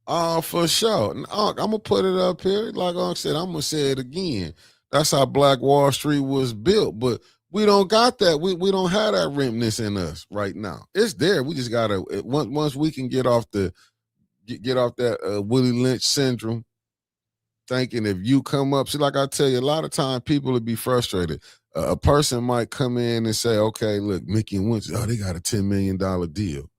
Oh, for sure. I'm gonna put it up here. Like I said, I'm gonna say it again. That's how Black Wall Street was built, but we don't got that. We don't have that remnants in us right now. It's there. We just gotta once we can get off get off that Willie Lynch syndrome. Thinking if you come up, see, like I tell you, a lot of time people would be frustrated. A person might come in and say, "Okay, look, Mickey and Winter, oh, they got a $10 million deal.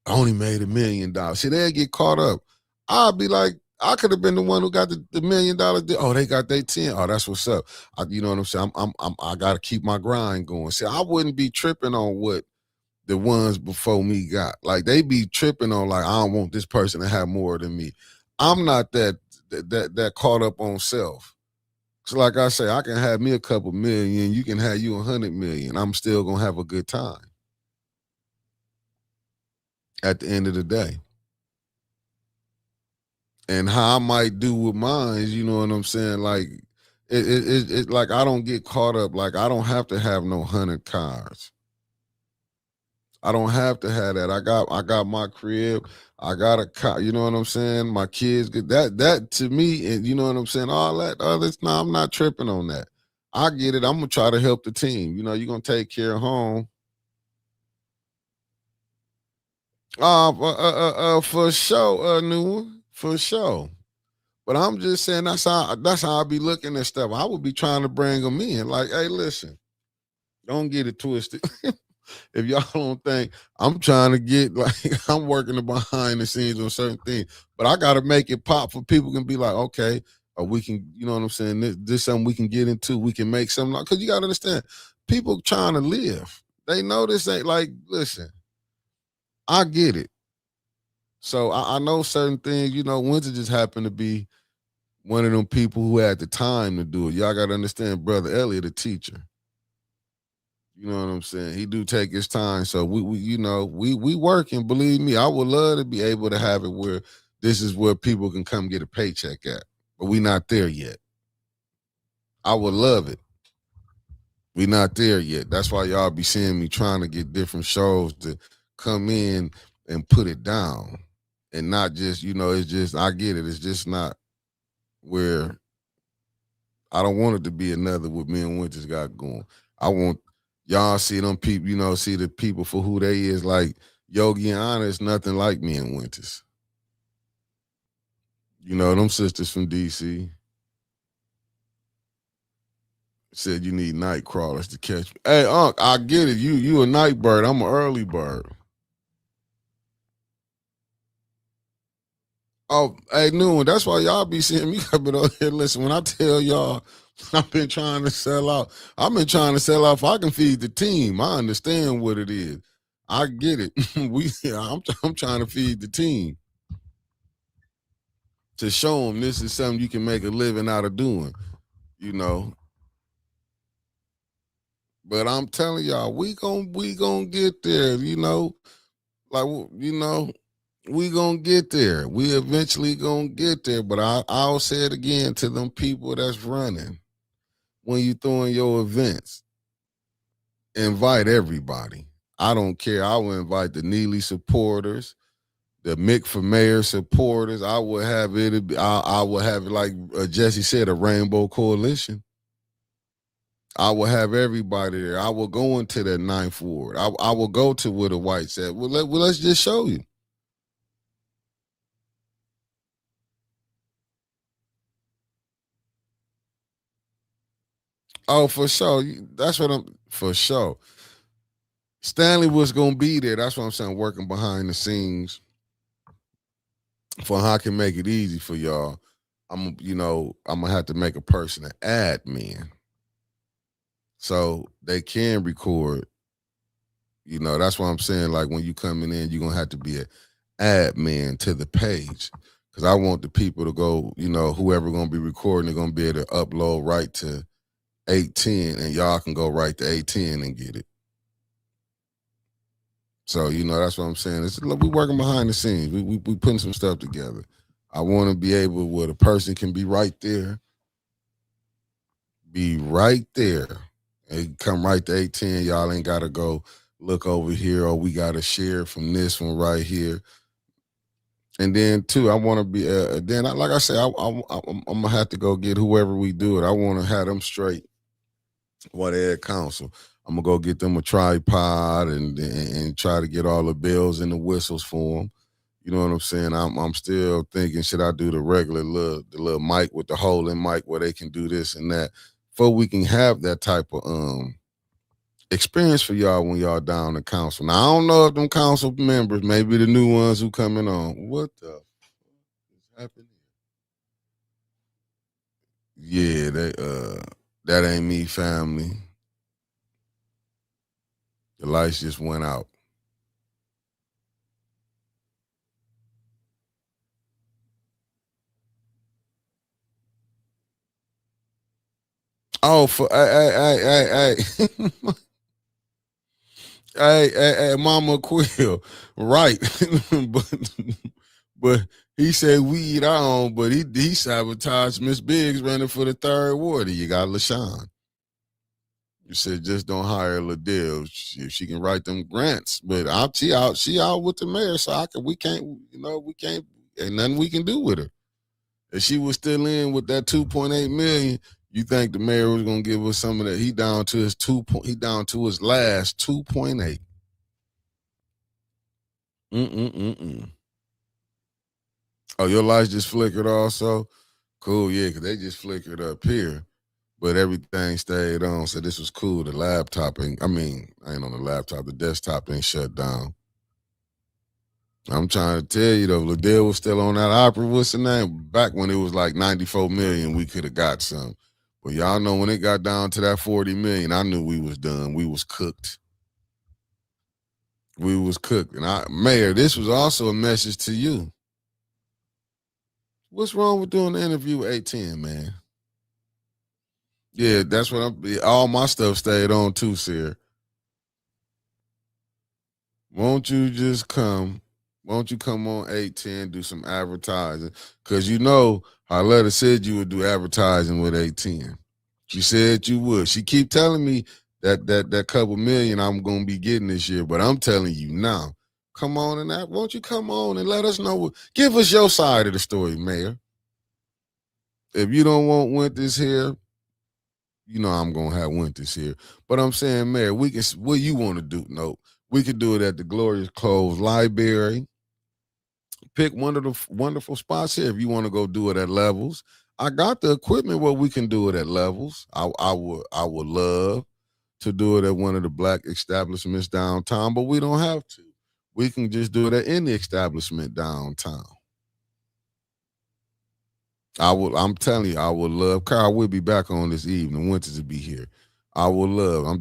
I only made $1 million." See, they'll get caught up. I'll be like, I could have been the one who got the $1 million deal. Oh, they got their 10. Oh, that's what's up. You know what I'm saying? I got to keep my grind going. See, I wouldn't be tripping on what the ones before me got. Like they be tripping on like, I don't want this person to have more than me. I'm not that caught up on self. So like I say, I can have me a couple million, you can have you 100 million. I'm still gonna have a good time at the end of the day. And how I might do with mine, you know what I'm saying? Like it like I don't get caught up. Like I don't have to have no 100 cars. I don't have to have that. I got my crib. I got a car. You know what I'm saying? My kids get that to me, and you know what I'm saying. All that others. No, I'm not tripping on that. I get it. I'm gonna try to help the team. You know, you're gonna take care of home. For sure, new one for sure. But I'm just saying that's how I be looking at stuff. I would be trying to bring them in. Like, hey, listen, don't get it twisted. If y'all don't think I'm trying to get like I'm working the behind the scenes on certain things, but I got to make it pop for people can be like, okay, or we can, you know what I'm saying? This something we can get into. We can make something because you got to understand, people trying to live. They know this ain't like. Listen, I get it. So I know certain things. You know, Winter just happened to be one of them people who had the time to do it. Y'all got to understand, Brother Elliot, a teacher. You know what I'm saying? He do take his time. So we you know, we working. Believe me, I would love to be able to have it where this is where people can come get a paycheck at. But we not there yet. I would love it. We not there yet. That's why y'all be seeing me trying to get different shows to come in and put it down. And not just, you know, it's just I get it. It's just not where I don't want it to be another what me and Winters got going. I want y'all see them people, you know, see the people for who they is. Like Yogi and Anna is nothing like me and Winters. You know, them sisters from DC said you need night crawlers to catch me. Hey, Unc, I get it. You a night bird. I'm an early bird. Oh, hey, Noon, that's why y'all be seeing me coming over here. Listen, when I tell y'all I've been trying to sell out, I've been trying to sell out if I can feed the team. I understand what it is. I get it. I'm trying to feed the team to show them this is something you can make a living out of doing, you know. But I'm telling y'all, we gon' get there, you know. Like, you know, we gonna get there. We eventually gonna get there. But I'll say it again to them people that's running. When you throwing your events, invite everybody. I don't care. I will invite the Neely supporters, the Mick for Mayor supporters. I will have it. I will have it like Jesse said, a rainbow coalition. I will have everybody there. I will go into that ninth ward. I will go to where the whites at. Let's just show you. Oh, for sure. That's what I'm for sure. Stanley was gonna be there. That's what I'm saying. Working behind the scenes for how I can make it easy for y'all. I'm gonna have to make a person an admin so they can record. You know, that's what I'm saying. Like when you coming in, you're gonna have to be an admin to the page. Cause I want the people to go, you know, whoever gonna be recording, they're gonna be able to upload right to 810 and y'all can go right to 810 and get it. So, you know, that's what I'm saying. We working behind the scenes. We putting some stuff together. I want to be able where the person can be right there. Be right there. And come right to 810. Y'all ain't got to go look over here or we got to share from this one right here. And then, too, I want to be, like I said, I'm going to have to go get whoever we do it. I want to have them straight while they're at council. I'm gonna go get them a tripod and try to get all the bells and the whistles for them. You know what I'm saying? I'm still thinking, should I do the little mic with the hole in mic where they can do this and that, before we can have that type of experience for y'all when y'all down the council. Now I don't know if them council members, maybe the new ones who coming on. What the fuck is happening? Yeah, that ain't me, family. The lights just went out. Oh, for hey, hey, Mama Quill, right? but he said we eat our own, but he sabotaged Miss Biggs running for the third ward. You got LaShawn. You said just don't hire Liddell. She can write them grants, but she out with the mayor, so we can't, ain't nothing we can do with her. If she was still in with that 2.8 million, you think the mayor was gonna give us some of that? He down to his last 2.8. Oh, your lights just flickered also? Cool, yeah, because they just flickered up here. But everything stayed on, so this was cool. The laptop I ain't on the laptop. The desktop ain't shut down. I'm trying to tell you, though, Liddell was still on that opera. What's the name? Back when it was like 94 million, we could have got some. But y'all know when it got down to that 40 million, I knew we was done. We was cooked. We was cooked. And Mayor, this was also a message to you. What's wrong with doing the interview with 810, man? Yeah, that's what all my stuff stayed on too, sir. Won't you just come? Won't you come on 810, do some advertising? Because you know, Harletta said you would do advertising with 810. She said you would. She keep telling me that couple million I'm going to be getting this year, but I'm telling you now, come on and that. Won't you come on and let us know? Give us your side of the story, Mayor. If you don't want Winters here, you know I'm going to have Winters here. But I'm saying, Mayor, what you want to do? No, we could do it at the Glorious Clothes Library. Pick one of the wonderful spots here if you want to go do it at Levels. I got the equipment where we can do it at Levels. I would love to do it at one of the black establishments downtown, but we don't have to. We can just do it at any establishment downtown. I'm telling you, I would love. Carl will be back on this evening. Winters will be here. I would love. I'm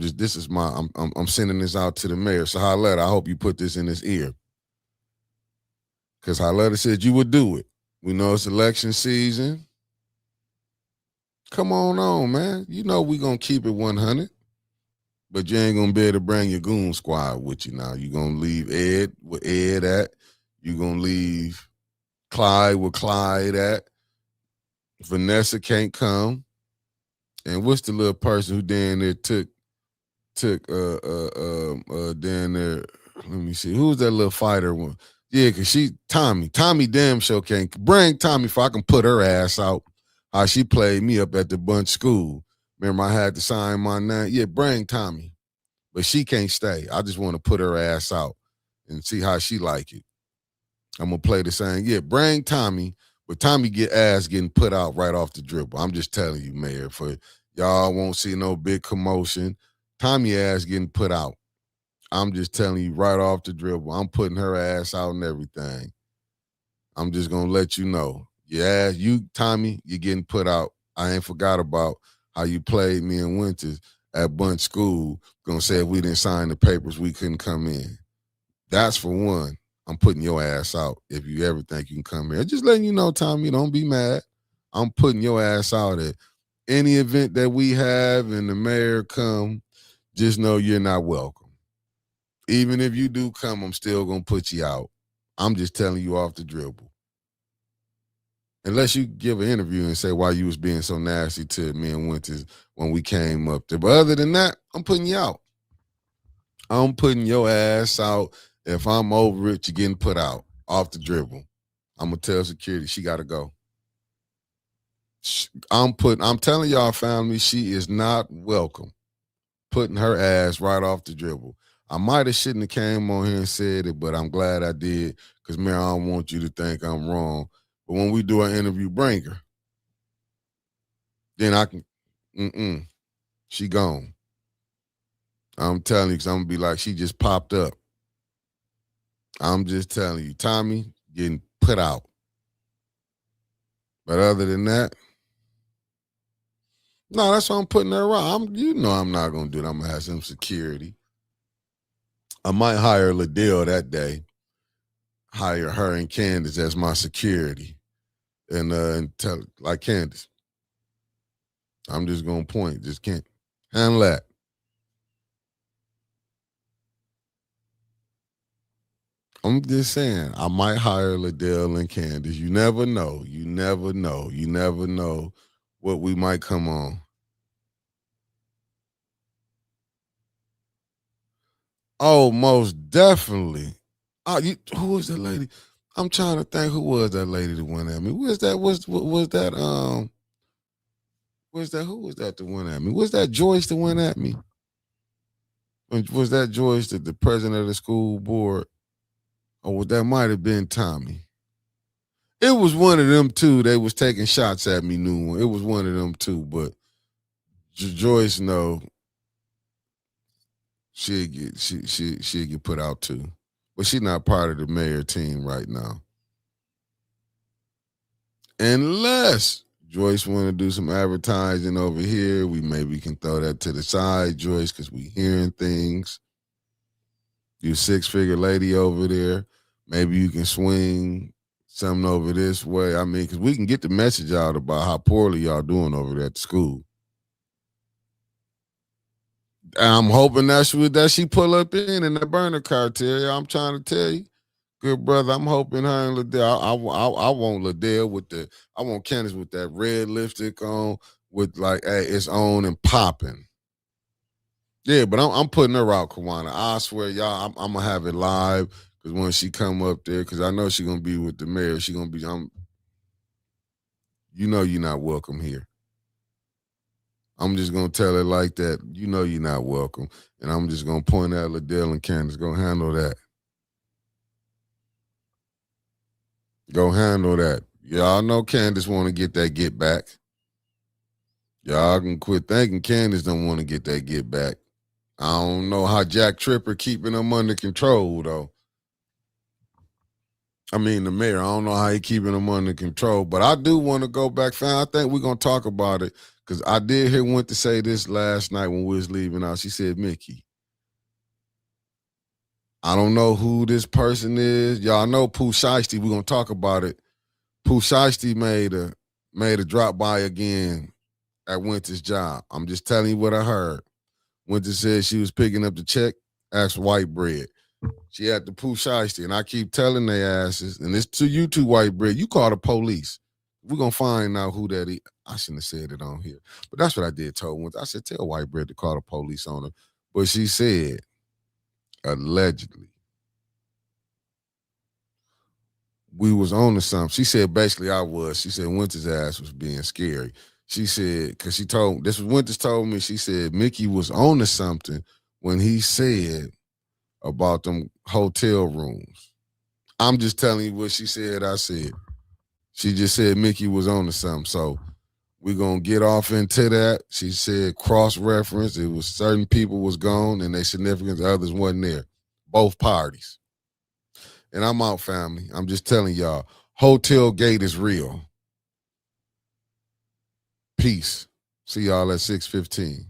sending this out to the mayor. So Harletta, I hope you put this in his ear. Because Harletta said you would do it. We know it's election season. Come on, man. You know we going to keep it 100. But you ain't going to be able to bring your goon squad with you now. You're going to leave Ed with Ed at. You're going to leave Clyde with Clyde at. Vanessa can't come. And what's the little person who down there took down there, let me see. Who's that little fighter one? Yeah, because Tommy damn sure can't. Bring Tommy if I can put her ass out. How she played me up at the Bunch School. Remember, I had to sign my name. Yeah, bring Tommy. But she can't stay. I just want to put her ass out and see how she like it. I'm going to play the same. Yeah, bring Tommy. But Tommy getting put out right off the dribble. I'm just telling you, Mayor, for y'all won't see no big commotion. Tommy ass getting put out. I'm just telling you right off the dribble. I'm putting her ass out and everything. I'm just going to let you know. Yeah, Tommy, you're getting put out. I ain't forgot about how you played me and Winters at Bunch School. Going to say if we didn't sign the papers, we couldn't come in. That's for one. I'm putting your ass out if you ever think you can come here. Just letting you know, Tommy, don't be mad. I'm putting your ass out at any event that we have and the mayor come, just know you're not welcome. Even if you do come, I'm still going to put you out. I'm just telling you off the dribble. Unless you give an interview and say why you was being so nasty to me and Winters when we came up there. But other than that, I'm putting you out. I'm putting your ass out. If I'm over it, you're getting put out off the dribble. I'm going to tell security she got to go. I'm telling y'all, family, she is not welcome. Putting her ass right off the dribble. I might have shouldn't have came on here and said it, but I'm glad I did because, man, I don't want you to think I'm wrong. But when we do our interview, bring her. Then I can, she gone. I'm telling you because I'm going to be like, she just popped up. I'm just telling you, Tommy getting put out. But other than that, no, that's why I'm putting her around. I'm not going to do it. I'm going to have some security. I might hire Liddell that day. Hire her and Candace as my security. And tell like Candace. I'm just going to point. Just can't handle that. I'm just saying, I might hire Liddell and Candace. You never know. You never know. You never know what we might come on. Oh, most definitely. Oh, who was that lady? I'm trying to think who was that lady that went at me. Was that who was that that went at me? Was that Joyce that went at me? Was that Joyce that the president of the school board? Or that might have been Tommy. It was one of them two. They was taking shots at me, new one. It was one of them two, but Joyce, no, she'd get put out too. But she's not part of the mayor team right now. Unless Joyce want to do some advertising over here, we maybe can throw that to the side, Joyce, because we hearing things. You 6-figure lady over there. Maybe you can swing something over this way. I mean, because we can get the message out about how poorly y'all doing over there at the school. I'm hoping that she pull up in the burner car, Terry. I'm trying to tell you. Good brother, I'm hoping her and Liddell. I want Liddell I want Candace with that red lipstick on, with like, hey, it's on and popping. Yeah, but I'm putting her out, Kawana. I swear, y'all, I'm gonna have it live because when she come up there, because I know she's gonna be with the mayor. She gonna be, you know, you're not welcome here. I'm just gonna tell her like that. You know, you're not welcome, and I'm just gonna point at Liddell and Candace. Go handle that. Go handle that. Y'all know Candace want to get that get back. Y'all can quit thinking Candace don't want to get that get back. I don't know how Jack Tripper keeping them under control, though. I mean, the mayor, I don't know how he keeping them under control, but I do want to go back, fam. I think we're going to talk about it because I did hear Winter say this last night when we was leaving out. She said, Mickey, I don't know who this person is. Y'all know Pooh Shiesty. We're going to talk about it. Pooh Shiesty made a drop by again at Winter's job. I'm just telling you what I heard. Winter said she was picking up the check, asked white bread. She had the Pooh Shiesty, and I keep telling they asses, and it's to you two, white bread, you call the police. We're going to find out who that is. I shouldn't have said it on here, but that's what I did tell Winter. I said, tell white bread to call the police on her. But she said, allegedly, we was on to something. She said, basically, I was. She said Winter's ass was being scary. She said, because this was Winters told me, she said Mickey was on to something when he said about them hotel rooms. I'm just telling you what she said, I said. She just said Mickey was on to something. So we're going to get off into that. She said cross-reference. It was certain people was gone and their significant others wasn't there. Both parties. And I'm out, family. I'm just telling y'all, Hotel Gate is real. Peace. See y'all at 6:15.